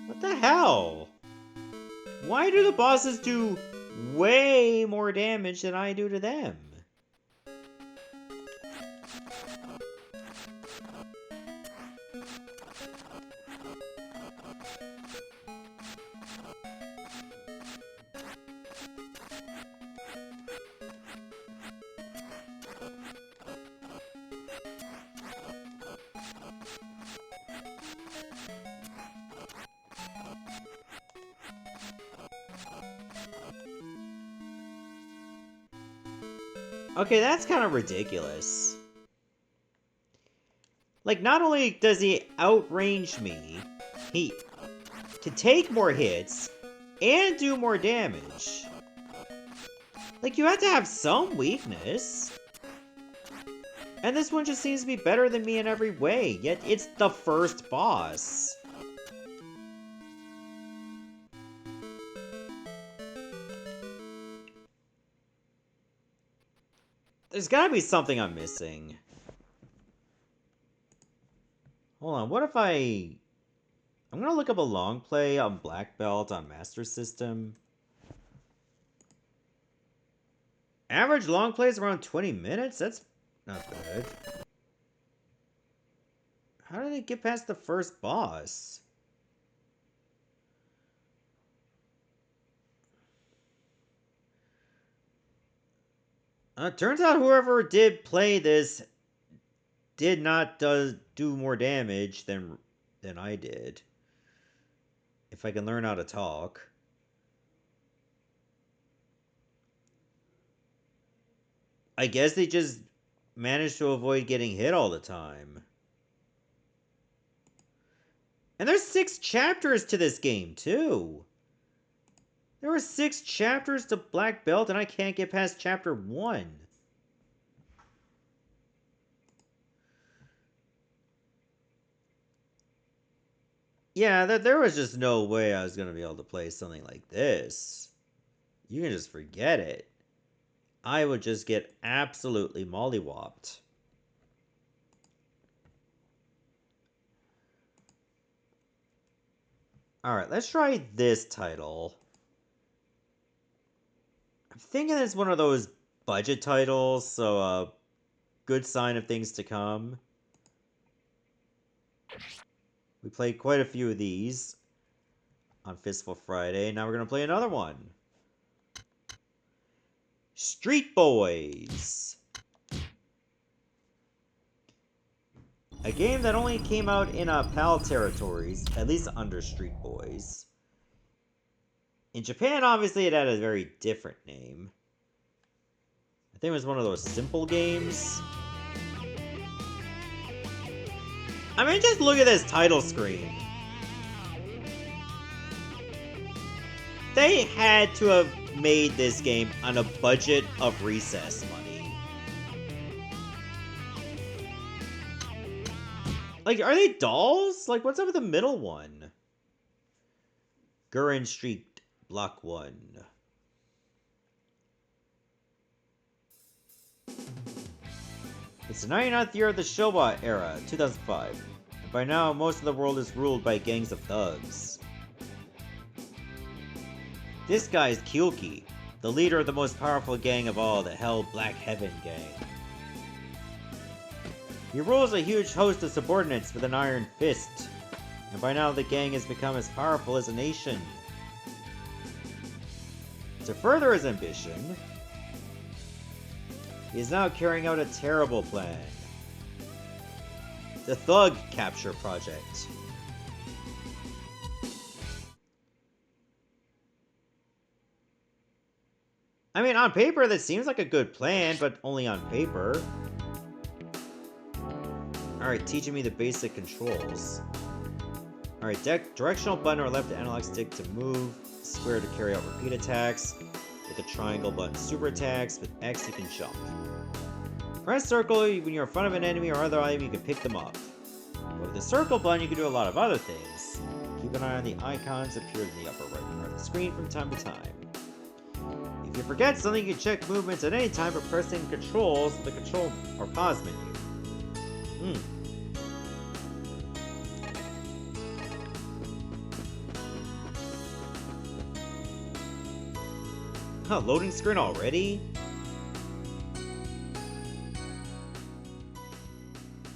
What the hell? Why do the bosses do way more damage than I do to them? Okay, that's kind of ridiculous. Like, not only does he outrange me, he can take more hits and do more damage. Like, you have to have some weakness. And this one just seems to be better than me in every way, yet it's the first boss. There's gotta be something I'm missing. Hold on, what if I'm gonna look up a long play on Black Belt on Master System. Average long play is around 20 minutes? That's not good. How did it get past the first boss? Turns out whoever did play this did not do more damage than I did. If I can learn how to talk. I guess they just managed to avoid getting hit all the time. And there's 6 chapters to this game, too. There were 6 chapters to Black Belt, and I can't get past chapter 1. Yeah, there was just no way I was going to be able to play something like this. You can just forget it. I would just get absolutely mollywopped. Alright, let's try this title. I'm thinking it's one of those budget titles, so a good sign of things to come. We played quite a few of these on Fistful Friday, and now we're going to play another one. Street Boyz. A game that only came out in PAL territories, at least under Street Boyz. In Japan, obviously, it had a very different name. I think it was one of those simple games. I mean, just look at this title screen. They had to have made this game on a budget of recess money. Like, are they dolls? Like, what's up with the middle one? Gurren Street, Block 1. It's the 99th year of the Showa era, 2005. And by now, most of the world is ruled by gangs of thugs. This guy is Kyoki, the leader of the most powerful gang of all, the Hell Black Heaven gang. He rules a huge host of subordinates with an iron fist, and by now the gang has become as powerful as a nation. To further his ambition, he is now carrying out a terrible plan. The Thug Capture Project. I mean, on paper, that seems like a good plan, but only on paper. Alright, teaching me the basic controls. Alright, directional button or left analog stick to move, square to carry out repeat attacks, with the triangle button super attacks, with X you can jump. Press circle when you're in front of an enemy or other item, you can pick them up. But with the circle button, you can do a lot of other things. Keep an eye on the icons that appear in the upper right corner of the screen from time to time. If you forget something, you can check movements at any time by pressing controls, the control or pause menu. Huh, loading screen already?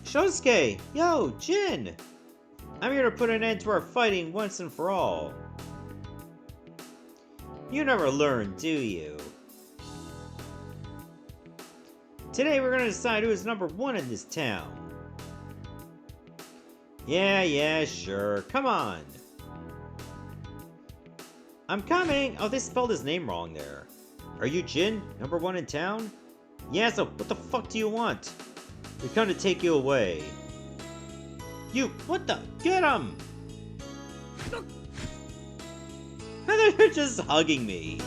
Shosuke! Yo, Jin! I'm here to put an end to our fighting once and for all. You never learn, do you? Today we're gonna decide who is number one in this town. Yeah, sure. Come on. I'm coming! Oh, they spelled his name wrong there. Are you Jin? Number one in town? Yeah, so what the fuck do you want? We come to take you away. You, what the? Get him! They're just hugging me.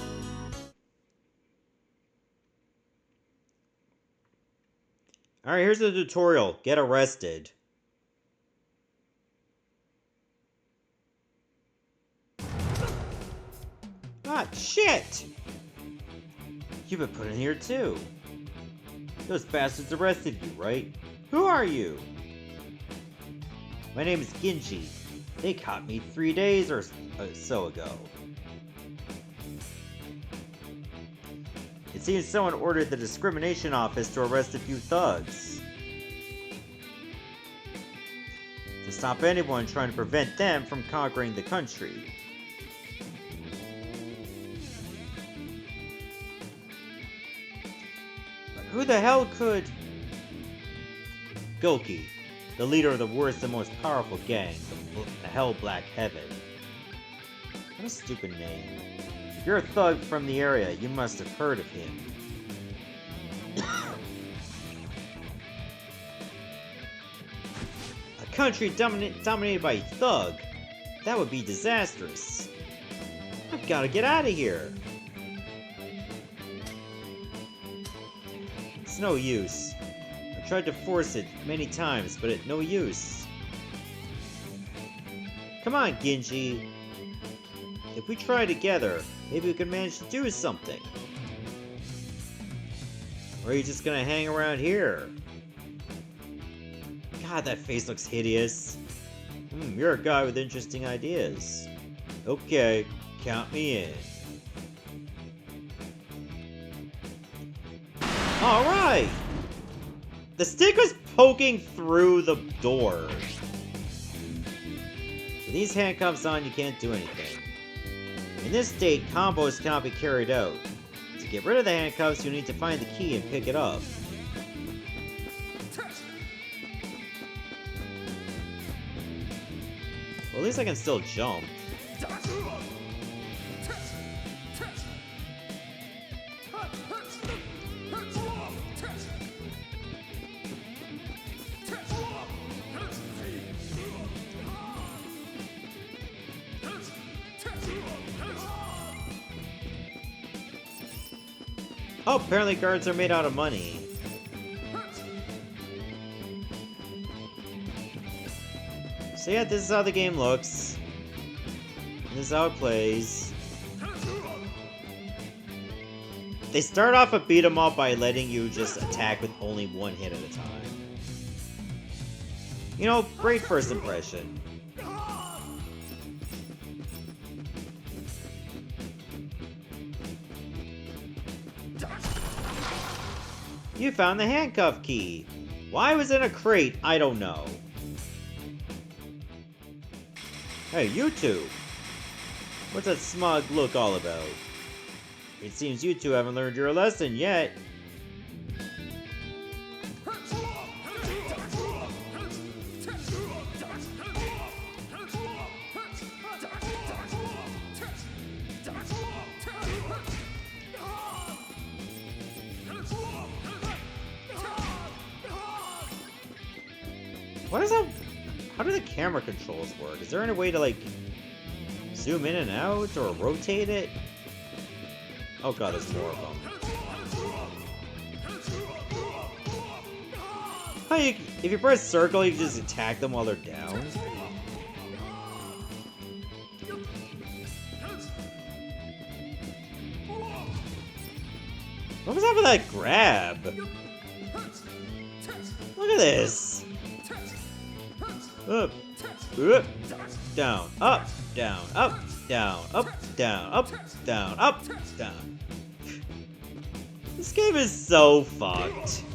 Alright, here's the tutorial. Get arrested. Ah, shit! You've been put in here too. Those bastards arrested you, right? Who are you? My name is Genji. They caught me 3 days or so ago. It seems someone ordered the discrimination office to arrest a few thugs. To stop anyone trying to prevent them from conquering the country. But who the hell could... Goki, the leader of the worst and most powerful gang, the Hell Black Heaven. What a stupid name. If you're a thug from the area, you must have heard of him. A country dominated by a thug? That would be disastrous. I've got to get out of here. It's no use. I tried to force it many times, but it's no use. Come on, Genji. If we try together, maybe we can manage to do something. Or are you just gonna hang around here? God, that face looks hideous. You're a guy with interesting ideas. Okay, count me in. Alright! The stick was poking through the door. With these handcuffs on, you can't do anything. In this state, combos cannot be carried out. To get rid of the handcuffs, you need to find the key and pick it up. Well, at least I can still jump. Oh, apparently guards are made out of money. So yeah, this is how the game looks. This is how it plays. They start off a beat 'em up by letting you just attack with only one hit at a time. You know, great first impression. You found the handcuff key. Why was it in a crate? I don't know. Hey, you two. What's that smug look all about? It seems you two haven't learned your lesson yet. What is that? How do the camera controls work? Is there any way to, like, zoom in and out or rotate it? Oh god, there's more of them. How if you press circle, you can just attack them while they're down? What was up with that grab? Look at this. Up, down, up, down, up, down, up, down, up, down, up, down. This game is so fucked.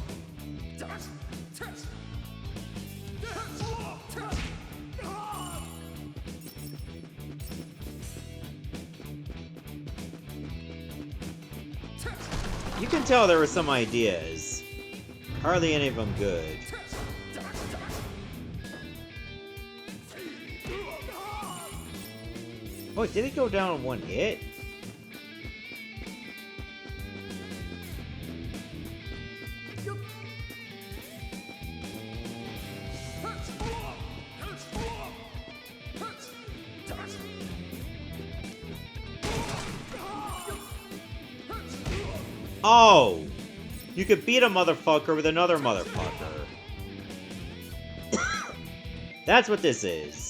You can tell there were some ideas. Hardly any of them good. Oh, did it go down in one hit? Oh! You could beat a motherfucker with another motherfucker. That's what this is.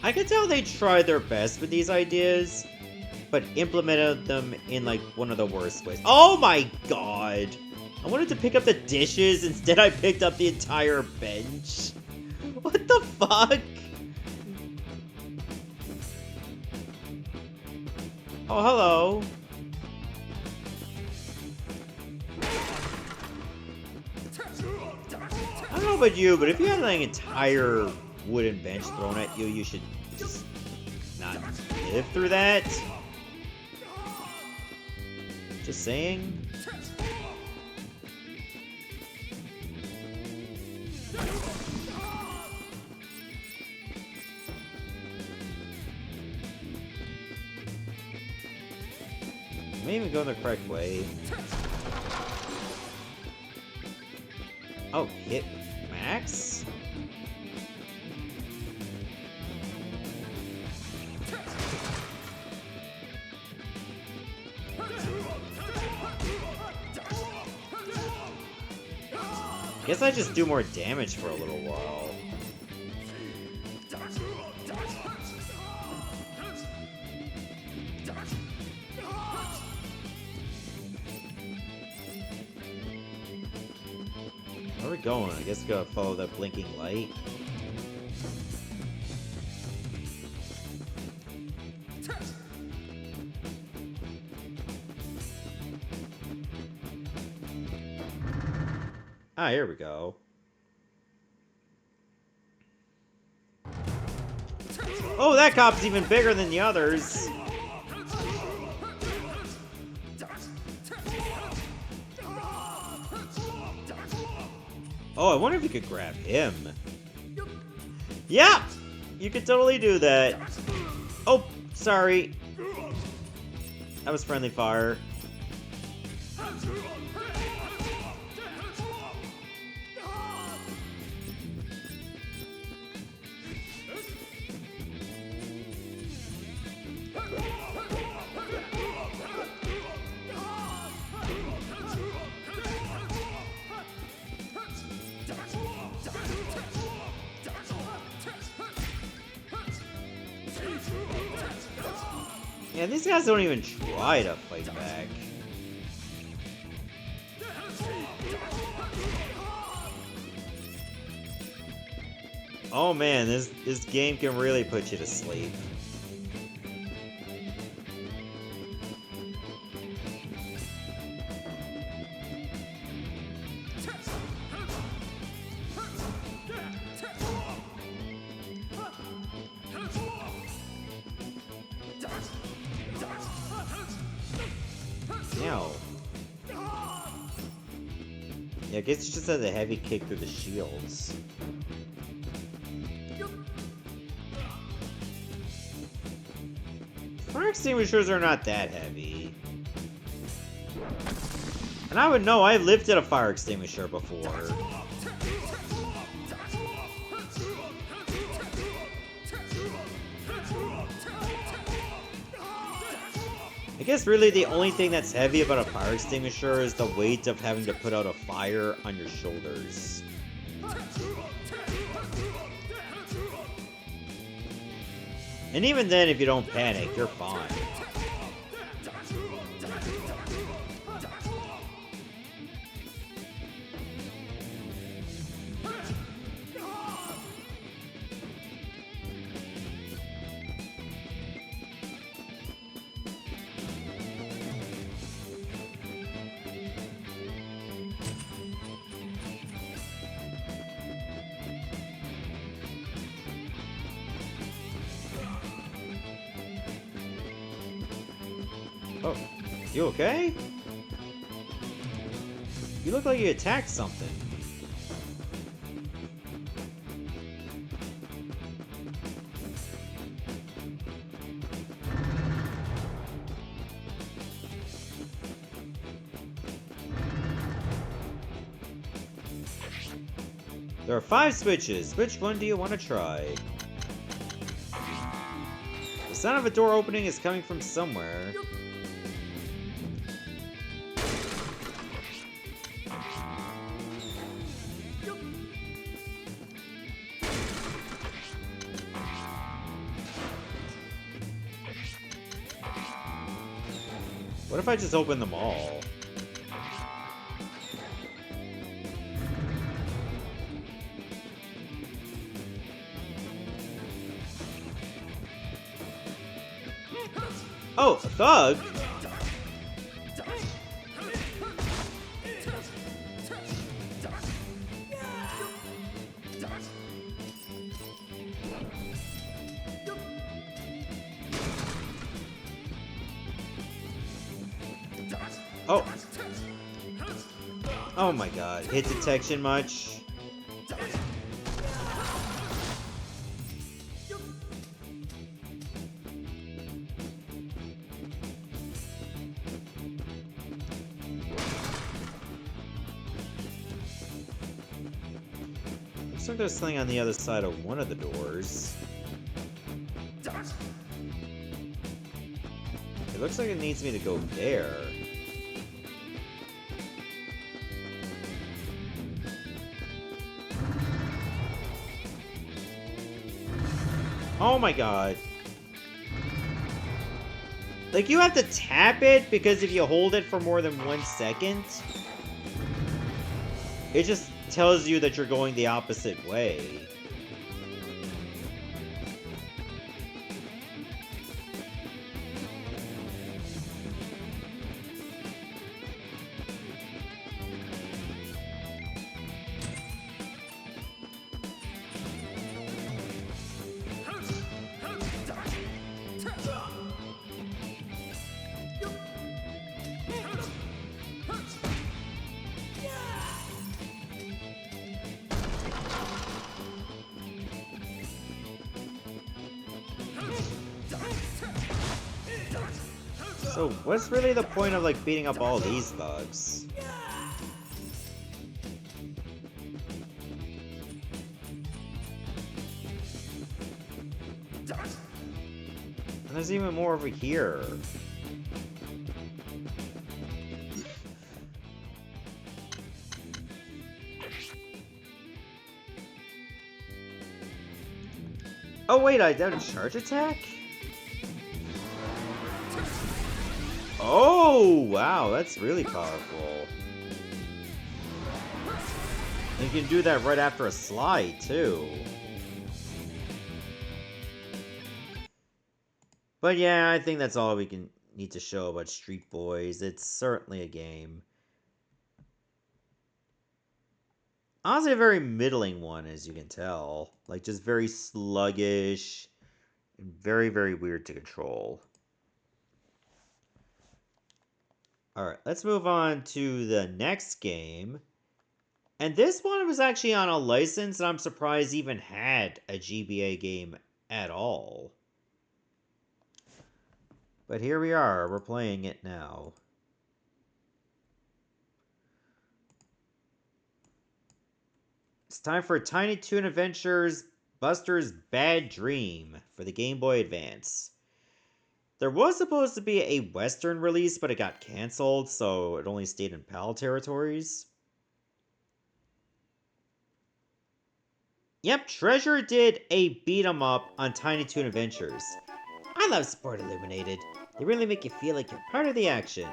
I can tell they tried their best with these ideas, but implemented them in, like, one of the worst ways. Oh my god! I wanted to pick up the dishes, instead I picked up the entire bench. What the fuck? Oh, hello. I don't know about you, but if you had, like, an entire wooden bench thrown at you, you should just not live through that. Just saying. I may even go the correct way. Oh, hit max? Guess I just do more damage for a little while. Where are we going? I guess we gotta follow that blinking light. Ah, here we go. Oh, that cop's even bigger than the others. Oh, I wonder if you could grab him. Yeah! You could totally do that. Oh, sorry. That was friendly fire. Yeah, these guys don't even try to fight back. Oh man, this game can really put you to sleep. Ow. Yeah, I guess it just has a heavy kick through the shields. Fire extinguishers are not that heavy. And I would know, I've lifted a fire extinguisher before. I guess really the only thing that's heavy about a fire extinguisher is the weight of having to put out a fire on your shoulders. And even then, if you don't panic, you're fine. Oh, you okay? You look like you attacked something. There are 5 switches. Which one do you want to try? The sound of a door opening is coming from somewhere. What if I just open them all? Oh, a thug? Oh. Oh my god. Hit detection much? Looks like there's something on the other side of one of the doors. It looks like it needs me to go there. Oh my god. Like, you have to tap it, because if you hold it for more than 1 second, it just tells you that you're going the opposite way. So, what's really the point of, like, beating up all these thugs? And there's even more over here. Oh wait, I did a charge attack? Oh, wow, that's really powerful. And you can do that right after a slide, too. But yeah, I think that's all we can need to show about Street Boyz. It's certainly a game. Honestly, a very middling one, as you can tell. Like, just very sluggish and very, very weird to control. Alright, let's move on to the next game. And this one was actually on a license, and I'm surprised even had a GBA game at all. But here we are, we're playing it now. It's time for Tiny Toon Adventures Buster's Bad Dream for the Game Boy Advance. There was supposed to be a Western release, but it got cancelled, so it only stayed in PAL territories. Yep, Treasure did a beat-em-up on Tiny Toon Adventures. I love Sport Illuminated. They really make you feel like you're part of the action.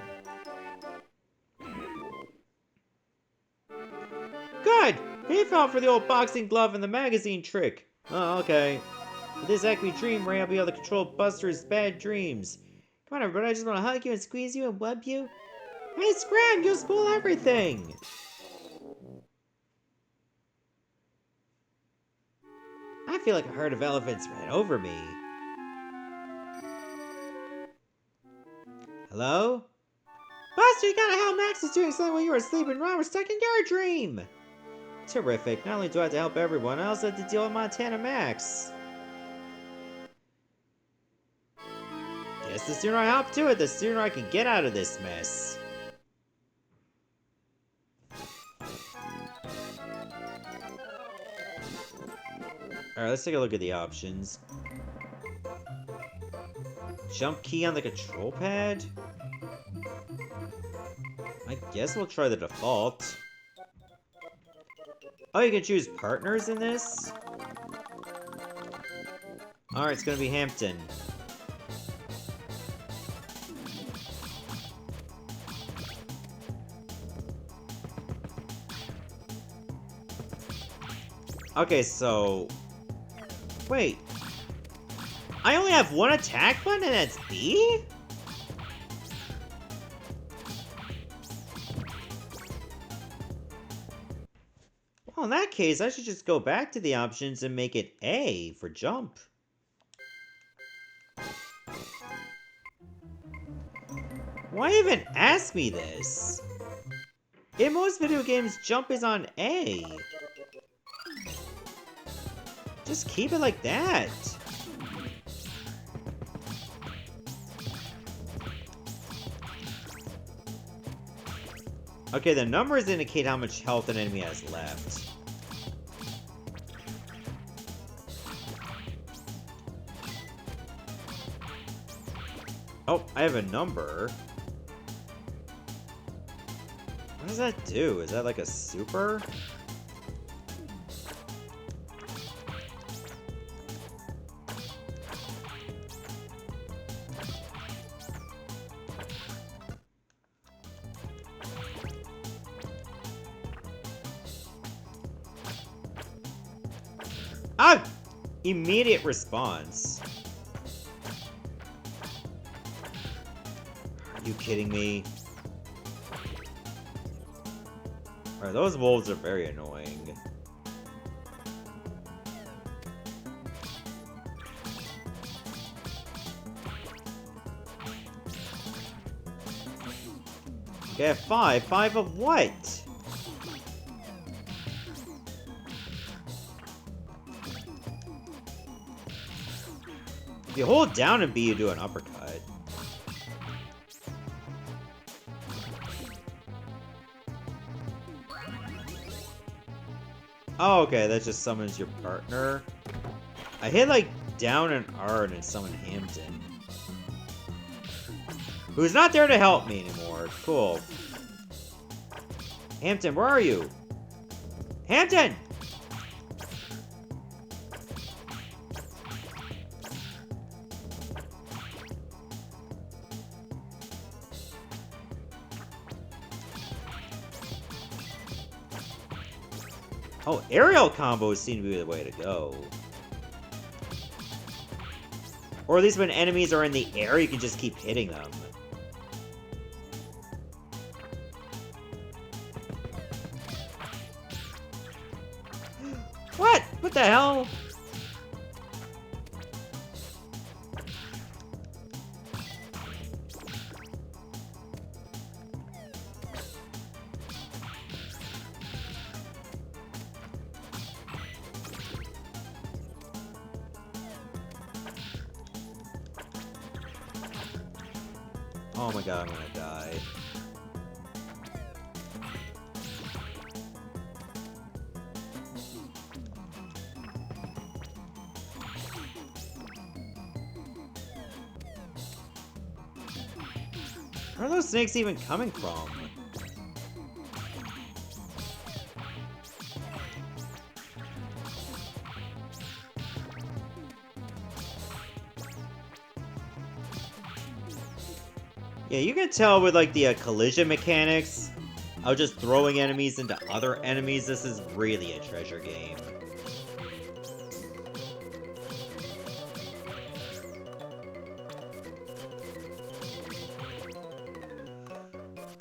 Good! He fell for the old boxing glove and the magazine trick. Oh, okay. With this Acme Dream Ray, I'll be able to control Buster's bad dreams. Come on, everybody, I just want to hug you and squeeze you and web you. Hey, Scram, you'll spoil everything! I feel like a herd of elephants ran over me. Hello? Buster, you gotta help Max is doing something while you were asleep and Ron was stuck in your dream! Terrific. Not only do I have to help everyone, I also have to deal with Montana Max. Guess the sooner I help do it, the sooner I can get out of this mess. Alright, let's take a look at the options. Jump key on the control pad? I guess we'll try the default. Oh, you can choose partners in this? Alright, it's gonna be Hampton. Okay, so... Wait. I only have one attack button and that's B? Well, in that case, I should just go back to the options and make it A for jump. Why even ask me this? In most video games, jump is on A. Just keep it like that. Okay, the numbers indicate how much health an enemy has left. Oh, I have a number. What does that do? Is that like a super? Ah! Immediate response. Are you kidding me? Alright, those wolves are very annoying. Okay, 5. 5 of what? If you hold down and B, you do an uppercut. Oh, okay, that just summons your partner. I hit, like, down and R and it summoned Hampton. Who's not there to help me anymore. Cool. Hampton, where are you? Hampton! Oh, aerial combos seem to be the way to go. Or at least when enemies are in the air, you can just keep hitting them. What? What the hell? Oh my god, I'm gonna die. Where are those snakes even coming from? Yeah, you can tell with like the collision mechanics of just throwing enemies into other enemies, this is really a treasure game.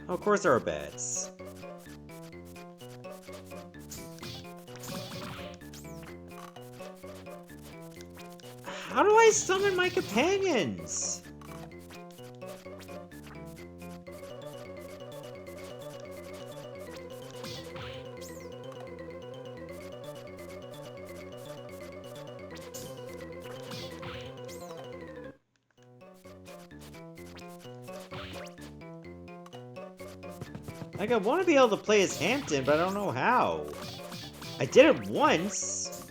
Of course there are bats. How do I summon my companions? Like, I want to be able to play as Hampton, but I don't know how. I did it once.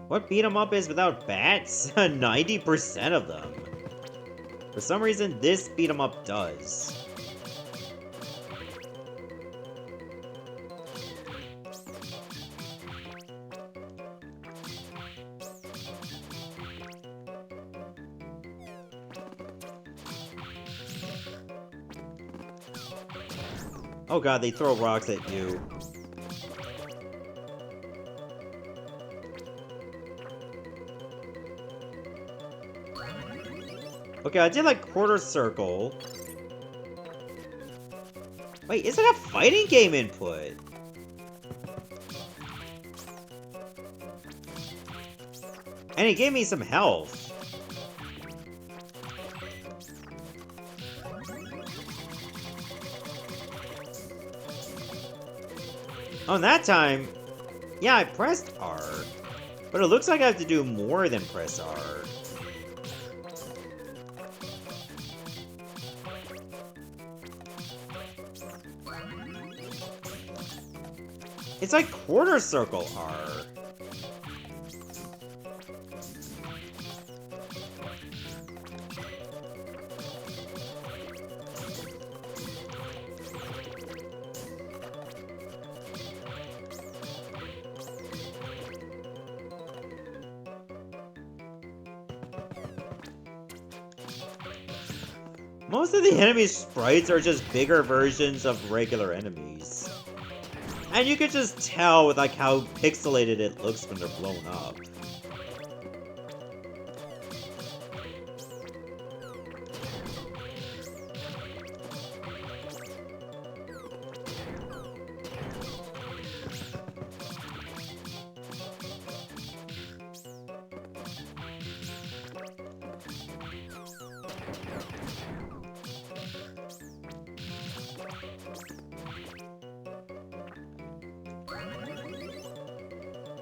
What beat 'em up is without bats? 90% of them. For some reason, this beat 'em up does. Oh god, they throw rocks at you. Okay, I did like quarter circle. Wait, is it a fighting game input? And it gave me some health. Oh, and that time, yeah, I pressed R. But it looks like I have to do more than press R. It's like quarter circle R. Most of the enemy sprites are just bigger versions of regular enemies. And you can just tell with like how pixelated it looks when they're blown up.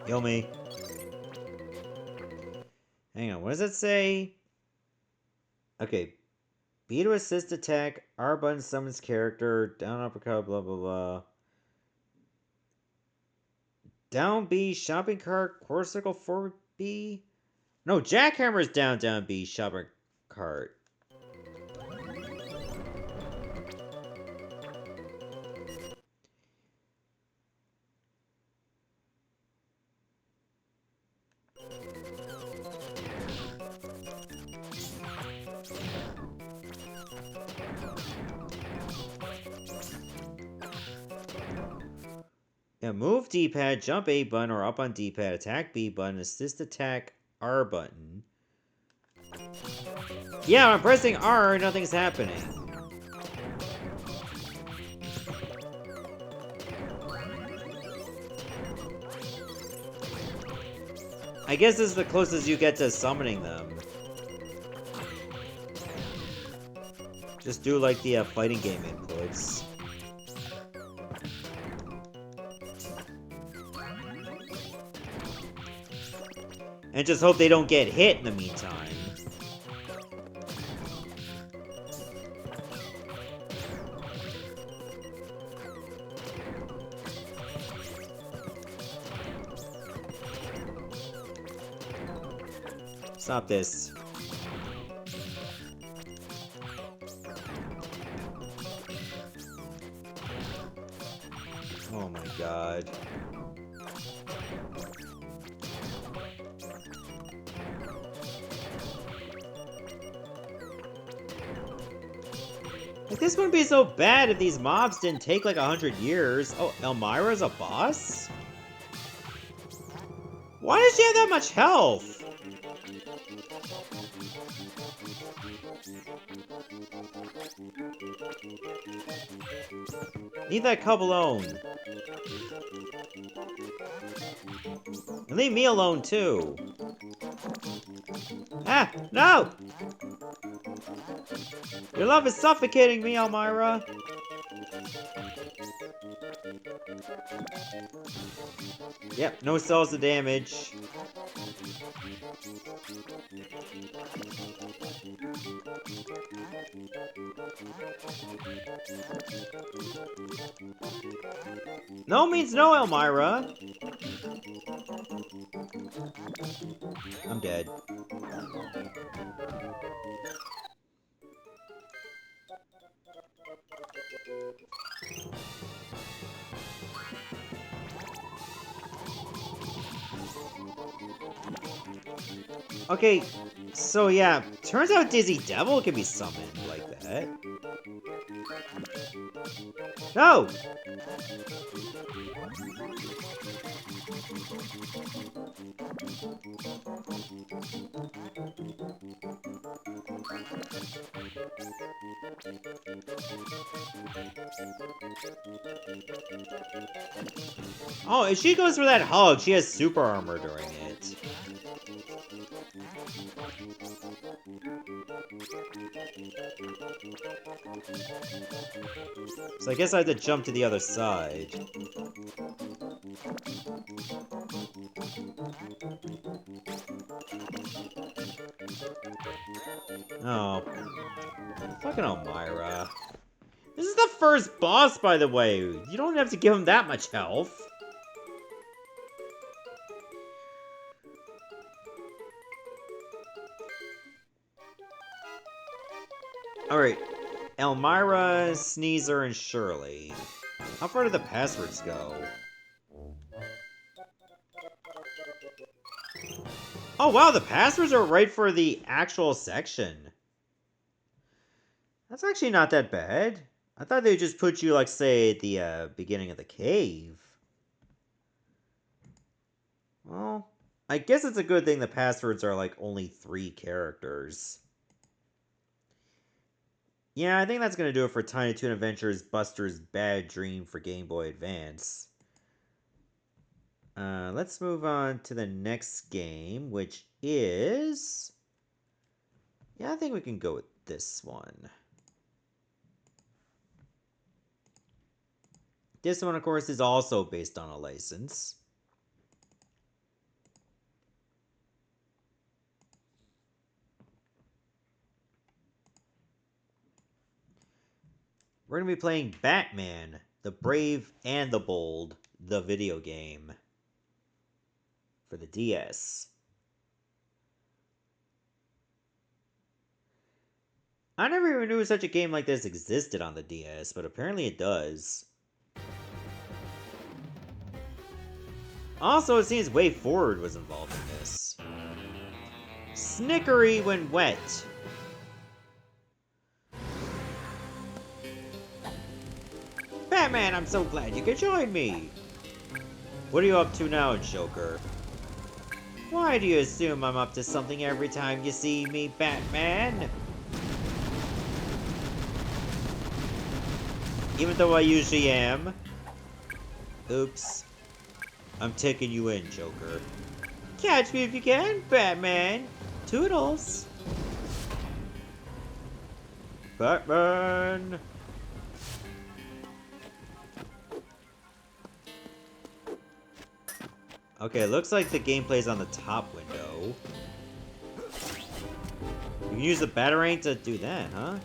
Kill me. Hang on, what does it say? Okay. B to assist attack, R button summons character, down uppercut, blah blah blah. Down B, shopping cart, quarter circle forward B? No, jackhammer is down down B, shopping cart. Yeah, move D-pad, jump A button, or up on D-pad, attack B button, assist attack R button. Yeah, I'm pressing R, nothing's happening. I guess this is the closest you get to summoning them. Just do like the fighting game inputs. And just hope they don't get hit in the meantime. Stop this. Oh my god. Like, this wouldn't be so bad if these mobs didn't take like 100 years. Oh, Elmira's a boss? Why does she have that much health? Leave that cub alone. And leave me alone too. Ah, no! Your love is suffocating me, Elmira. Yep, no cells to damage. No means no, Elmira. I'm dead. Okay, so yeah, turns out Dizzy Devil can be summoned like that. No! Oh, if she goes for that hug, she has super armor during it. So I guess I have to jump to the other side. Oh. Fucking Elmira. This is the first boss, by the way. You don't have to give him that much health. Alright. Elmira, Sneezer, and Shirley. How far do the passwords go? Oh wow, the passwords are right for the actual section. That's actually not that bad. I thought they'd just put you, like, say, at the beginning of the cave. Well, I guess it's a good thing the passwords are, like, only 3 characters. Yeah, I think that's going to do it for Tiny Toon Adventures Buster's Bad Dream for Game Boy Advance. Let's move on to the next game, which is... Yeah, I think we can go with this one. This one, of course, is also based on a license. We're going to be playing Batman, the Brave and the Bold, the video game. For the DS. I never even knew such a game like this existed on the DS, but apparently it does. Also, it seems Way Forward was involved in this. Snickery when wet. Batman, I'm so glad you could join me. What are you up to now, Joker? Why do you assume I'm up to something every time you see me, Batman? Even though I usually am. Oops. I'm taking you in, Joker. Catch me if you can, Batman. Toodles. Batman. Okay, looks like the gameplay's on the top window. You can use the Batarang to do that, huh?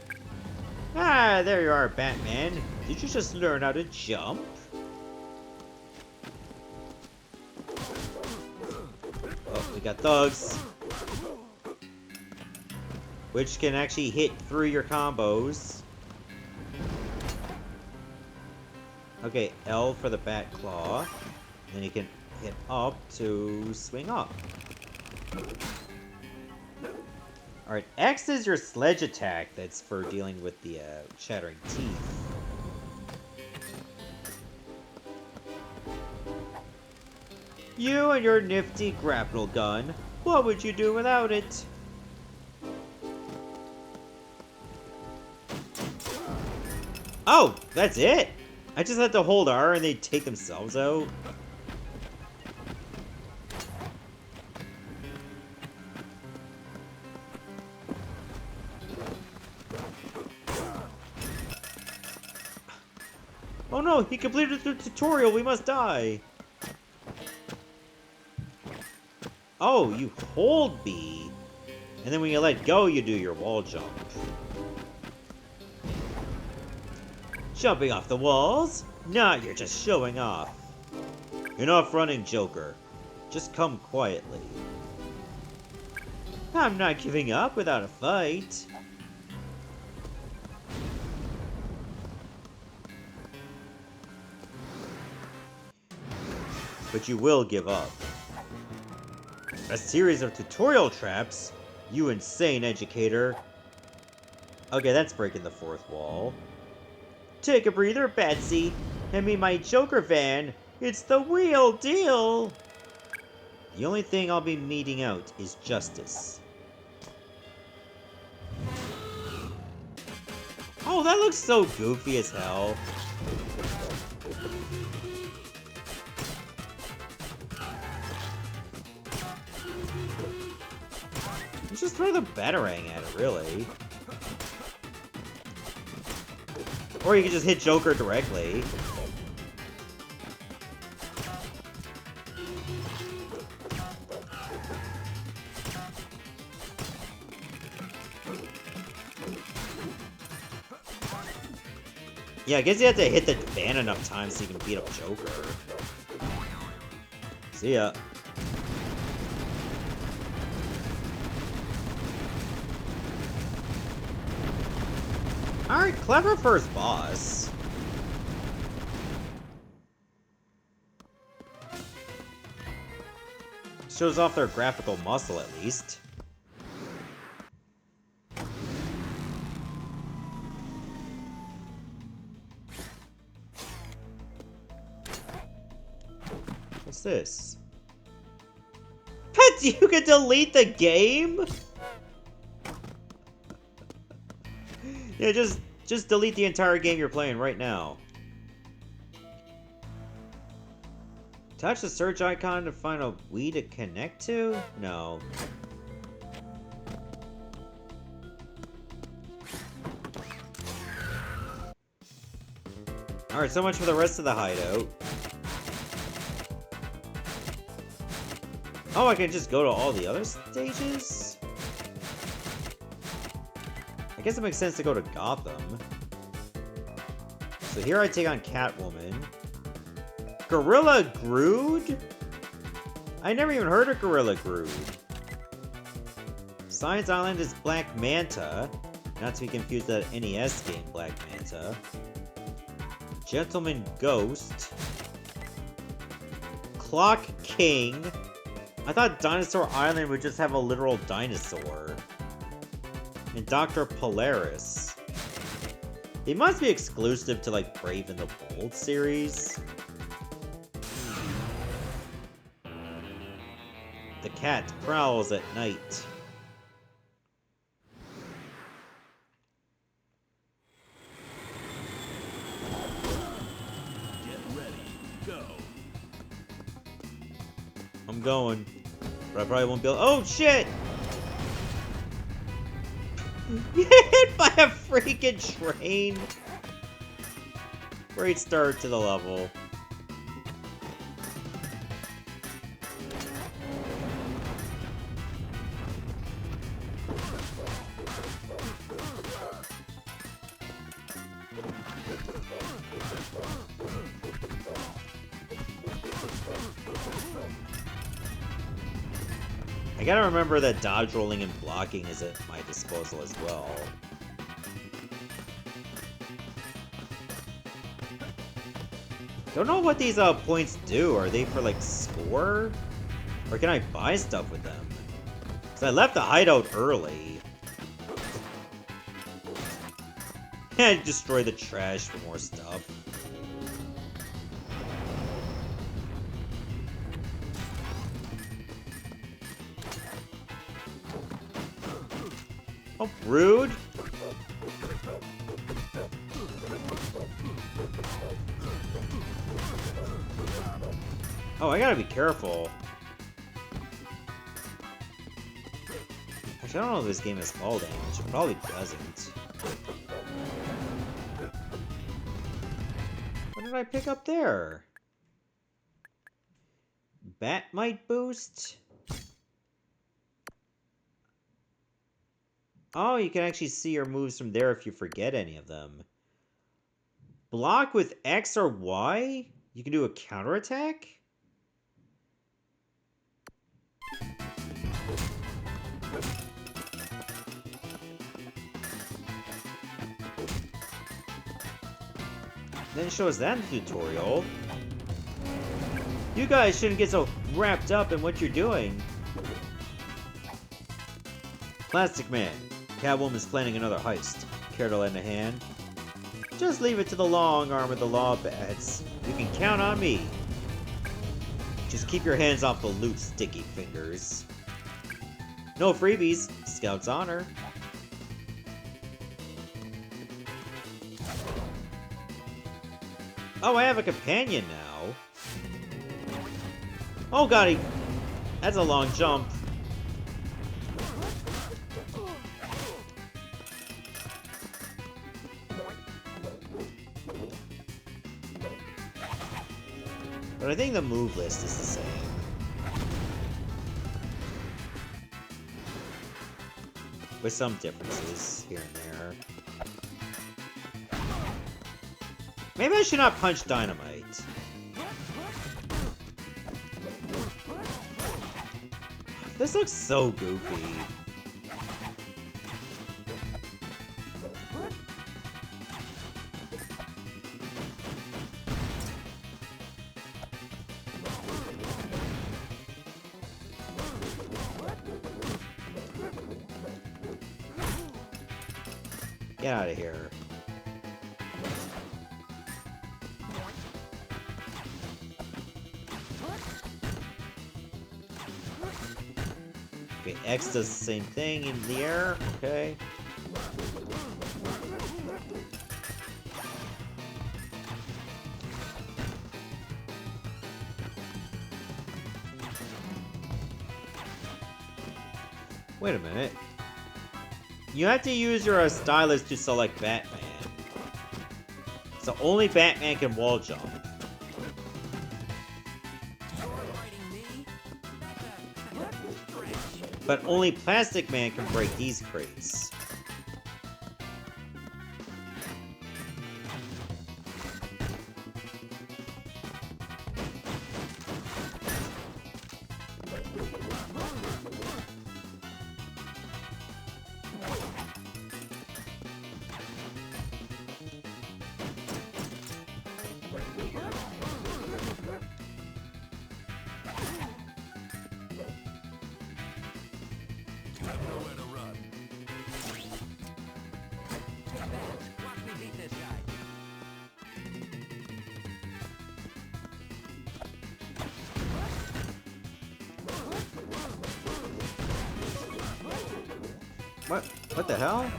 Ah, there you are, Batman. Did you just learn how to jump? Oh, we got thugs. which can actually hit through your combos. Okay, L for the bat claw. Then you can hit up to swing up. Alright, X is your sledge attack that's for dealing with the shattering teeth. You and your nifty grapple gun. What would you do without it? Oh, that's it? I just had to hold R and they take themselves out? Oh no, he completed the tutorial, we must die! Oh, you hold B, and then when you let go, you do your wall jump. Jumping off the walls? Nah, you're just showing off. Enough running, Joker. Just come quietly. I'm not giving up without a fight. But you will give up. A series of tutorial traps? You insane educator. Okay, that's breaking the fourth wall. Take a breather, Batsy. Hand me my Joker van. It's the real deal. The only thing I'll be meting out is justice. Oh, that looks so goofy as hell. You just throw the Batarang at it, really. Or you can just hit Joker directly. Yeah, I guess you have to hit the van enough times so you can beat up Joker. See ya. Alright, clever first boss. Shows off their graphical muscle, at least. What's this? You can delete the game? Yeah, just delete the entire game you're playing right now. Touch the search icon to find a Wii to connect to? No. Alright, so much for the rest of the hideout. Oh, I can just go to all the other stages? I guess it makes sense to go to Gotham. So here I take on Catwoman. Gorilla Grodd? I never even heard of Gorilla Grodd. Science Island is Black Manta. Not to be confused with that NES game, Black Manta. Gentleman Ghost. Clock King. I thought Dinosaur Island would just have a literal dinosaur. And Dr. Polaris. They must be exclusive to, like, Brave and the Bold series. The cat prowls at night. Get ready, go. I'm going. But I probably won't be able— oh, shit! Hit by a freaking train! Great start to the level. I gotta remember that dodge rolling and blocking is at my disposal as well. Don't know what these points do. Are they for like score? Or can I buy stuff with them? Because I left the hideout early. And destroy the trash for more stuff. Oh, rude. Oh, I gotta be careful. Actually, I don't know if this game has fall damage. It probably doesn't. What did I pick up there? Batmite boost? Oh, you can actually see your moves from there if you forget any of them. Block with X or Y? You can do a counterattack? Then it shows that in the tutorial. You guys shouldn't get so wrapped up in what you're doing. Plastic Man. Catwoman's planning another heist. Care to lend a hand? Just leave it to the long arm of the law, Bats. You can count on me. Just keep your hands off the loot, sticky fingers. No freebies. Scout's honor. Oh, I have a companion now. Oh god, that's a long jump. But I think the move list is the same. With some differences here and there. Maybe I should not punch dynamite. This looks so goofy. Get out of here. Okay, X does the same thing in the air. Okay. Wait a minute. You have to use your stylus to select Batman. So only Batman can wall jump. But only Plastic Man can break these crates. What the hell?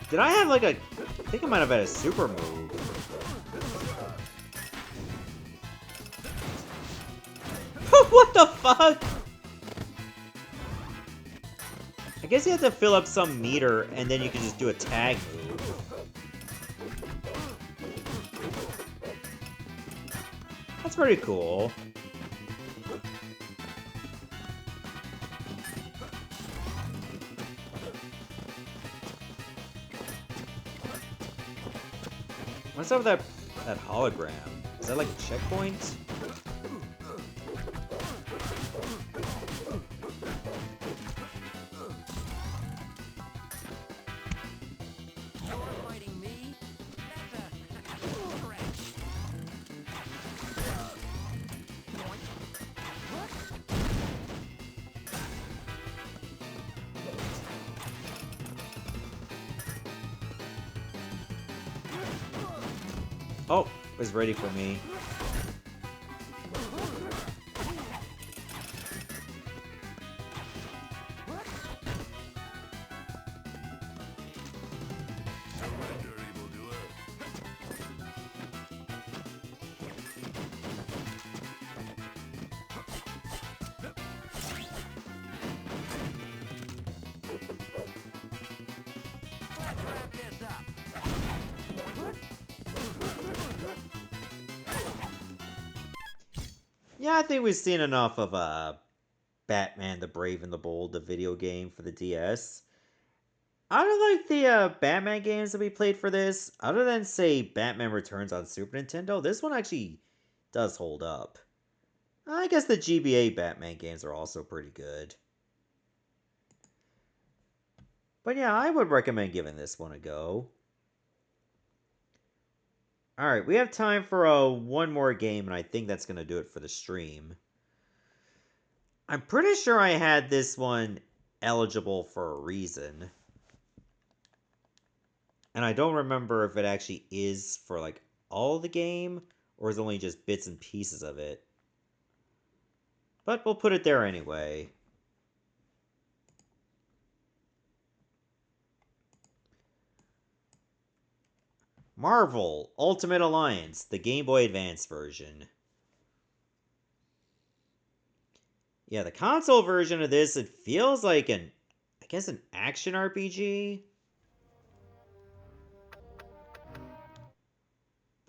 Did I have like a... I think I might have had a super move. What the fuck? I guess you have to fill up some meter and then you can just do a tag move. That's pretty cool. What's up with that hologram? Is that like a checkpoint? Oh, was ready for me. Yeah, I think we've seen enough of Batman the Brave and the Bold, the video game for the DS. Out of like the Batman games that we played for this, other than say Batman Returns on Super Nintendo, this one actually does hold up. I guess the GBA Batman games are also pretty good. But yeah, I would recommend giving this one a go. Alright, we have time for one more game, and I think that's going to do it for the stream. I'm pretty sure I had this one eligible for a reason. And I don't remember if it actually is for, like, all the game, or is it only just bits and pieces of it. But we'll put it there anyway. Marvel Ultimate Alliance, the Game Boy Advance version. Yeah, the console version of this, it feels like I guess an action RPG?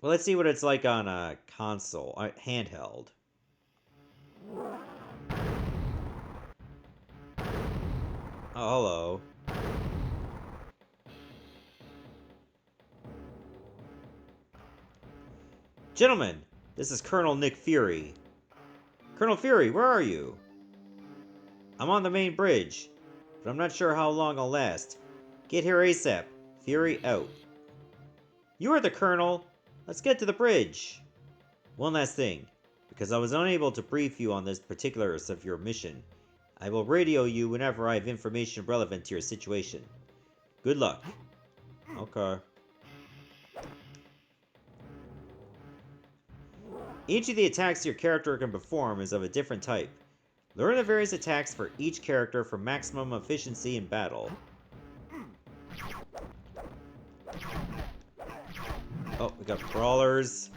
Well, let's see what it's like on a console, handheld. Oh, hello. Gentlemen, this is Colonel Nick Fury. Colonel Fury, where are you? I'm on the main bridge, but I'm not sure how long I'll last. Get here ASAP. Fury out. You are the Colonel. Let's get to the bridge. One last thing. Because I was unable to brief you on this particulars of your mission, I will radio you whenever I have information relevant to your situation. Good luck. Okay. Each of the attacks your character can perform is of a different type. Learn the various attacks for each character for maximum efficiency in battle. Oh, we got brawlers.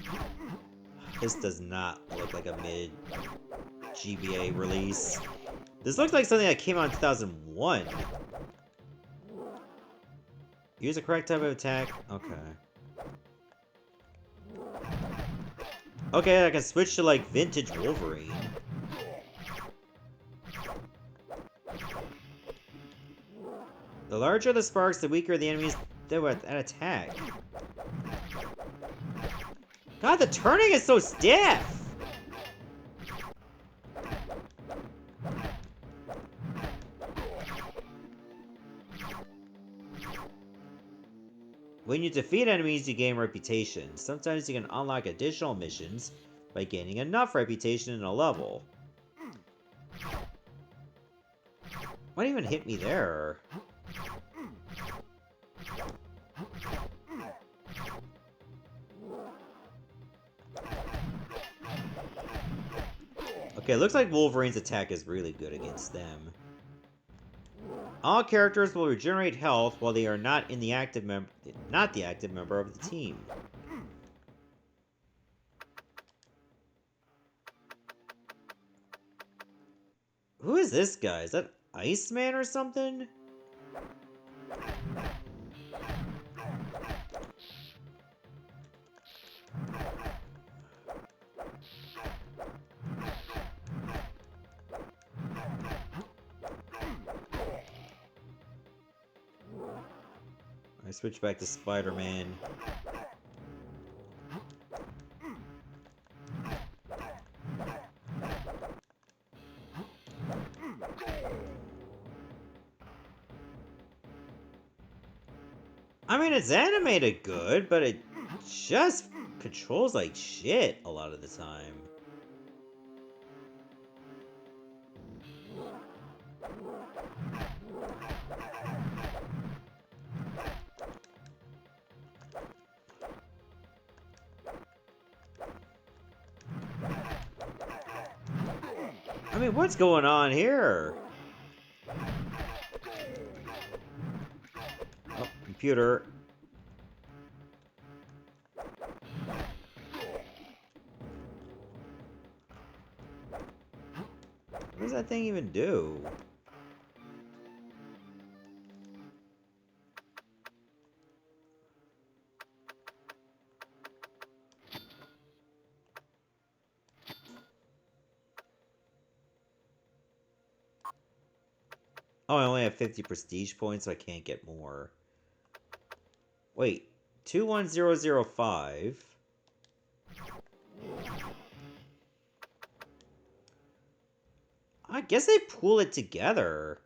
This does not look like a mid-GBA release. This looks like something that came out in 2001. Use the correct type of attack. Okay. Okay, I can switch to, like, vintage Wolverine. The larger the sparks, the weaker the enemies that attack. God, the turning is so stiff! When you defeat enemies, you gain reputation. Sometimes you can unlock additional missions by gaining enough reputation in a level. What even hit me there? Okay, it looks like Wolverine's attack is really good against them. All characters will regenerate health while they are not the active member of the team. Who is this guy? Is that Iceman or something? I switch back to Spider-Man. I mean, it's animated good, but it just controls like shit a lot of the time. Wait, what's going on here? Oh, computer. What does that thing even do? Oh, I only have 50 prestige points, so I can't get more. Wait, 21005. I guess they pool it together.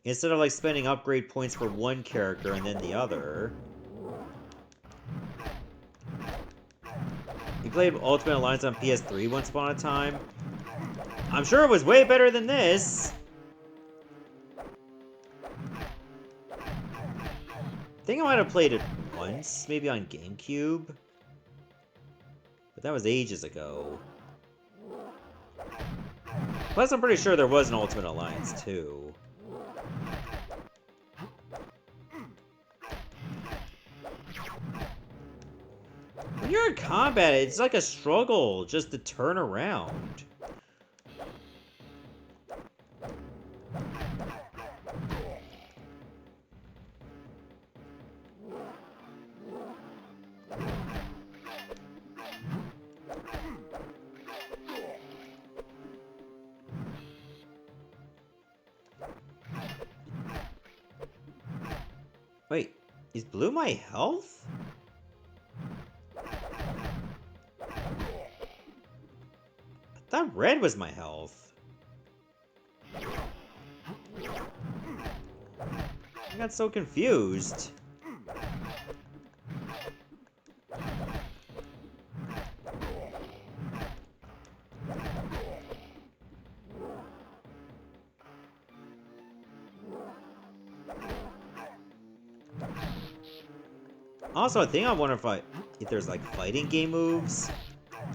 Instead of like spending upgrade points for one character and then the other. You played Ultimate Alliance on PS3 once upon a time? I'm sure it was way better than this! I think I might have played it once, maybe on GameCube. But that was ages ago. Plus, I'm pretty sure there was an Ultimate Alliance, too. When you're in combat, it's like a struggle just to turn around. Wait, is blue my health? I thought red was my health. I got so confused. Also, I think I wonder if there's like fighting game moves.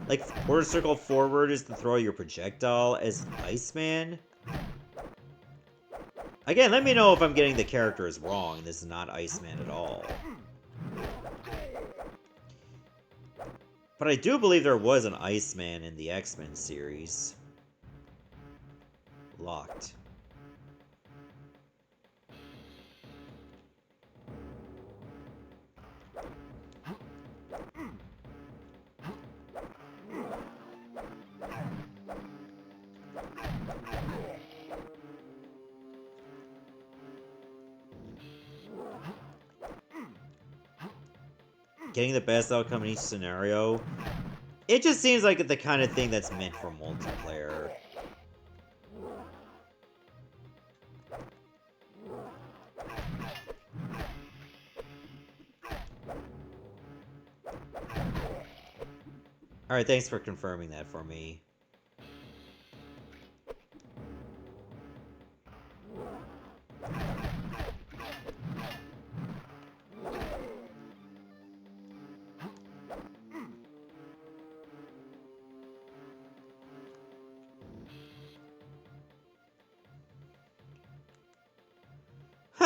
Like quarter circle forward is to throw your projectile as Iceman. Again, let me know if I'm getting the characters wrong. This is not Iceman at all. But I do believe there was an Iceman in the X-Men series. Locked. Getting the best outcome in each scenario. It just seems like the kind of thing that's meant for multiplayer. Alright, thanks for confirming that for me.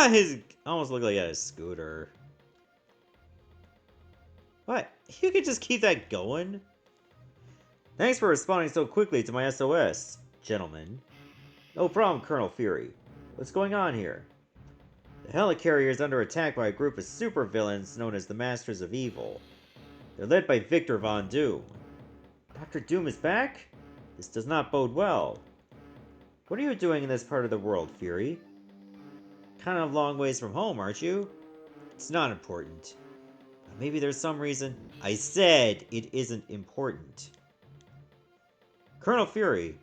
His almost looked like he had a scooter. What? You could just keep that going? Thanks for responding so quickly to my SOS, gentlemen. No problem, Colonel Fury. What's going on here? The helicarrier is under attack by a group of supervillains known as the Masters of Evil. They're led by Victor Von Doom. Dr. Doom is back? This does not bode well. What are you doing in this part of the world, Fury? Kind of long ways from home, aren't you? It's not important. Maybe there's some reason. I said it isn't important. Colonel Fury,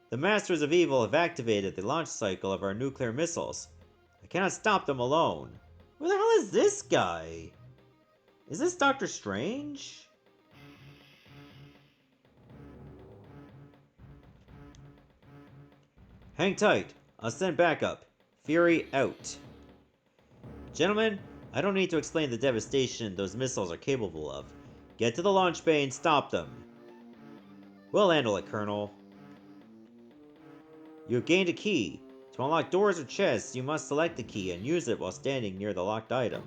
the Masters of Evil have activated the launch cycle of our nuclear missiles. I cannot stop them alone. Who the hell is this guy? Is this Doctor Strange? Hang tight. I'll send backup. Fury out. Gentlemen, I don't need to explain the devastation those missiles are capable of. Get to the launch bay and stop them. We'll handle it, Colonel. You have gained a key. To unlock doors or chests, you must select the key and use it while standing near the locked item.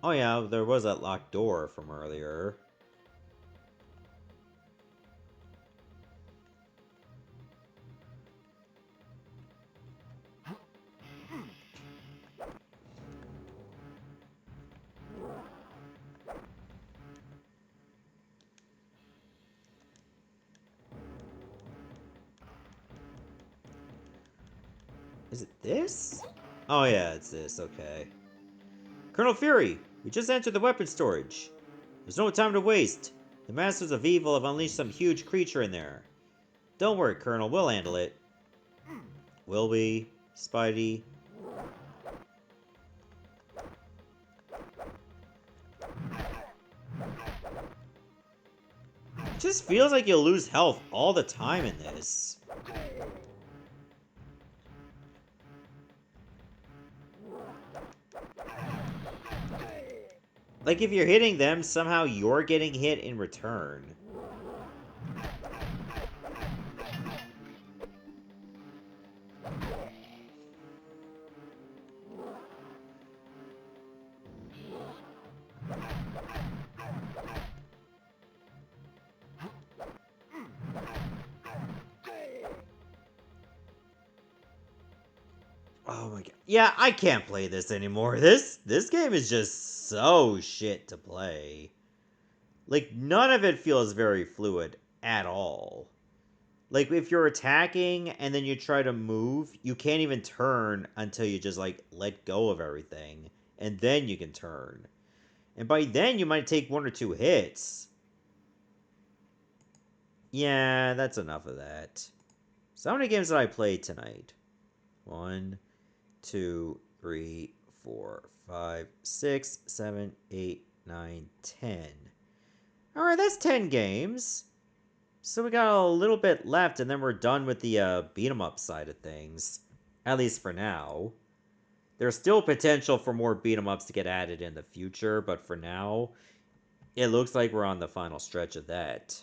Oh yeah, there was that locked door from earlier. Is it this? Oh yeah, it's this, okay. Colonel Fury, we just entered the weapons storage. There's no time to waste. The Masters of Evil have unleashed some huge creature in there. Don't worry, Colonel, we'll handle it. Will we? Spidey? It just feels like you'll lose health all the time in this. Like, if you're hitting them, somehow you're getting hit in return. Oh my god. Yeah, I can't play this anymore. This game is just so shit to play. Like, none of it feels very fluid at all. Like, if you're attacking and then you try to move, you can't even turn until you just, like, let go of everything. And then you can turn. And by then, you might take 1 or 2 hits. Yeah, that's enough of that. So how many games did I play tonight? 1, 2, 3, 4, 5, 6, 7, 8, 9, 10. Alright, that's 10 games. So we got a little bit left, and then we're done with the beat-em-up side of things. At least for now. There's still potential for more beat-em-ups to get added in the future, but for now, it looks like we're on the final stretch of that.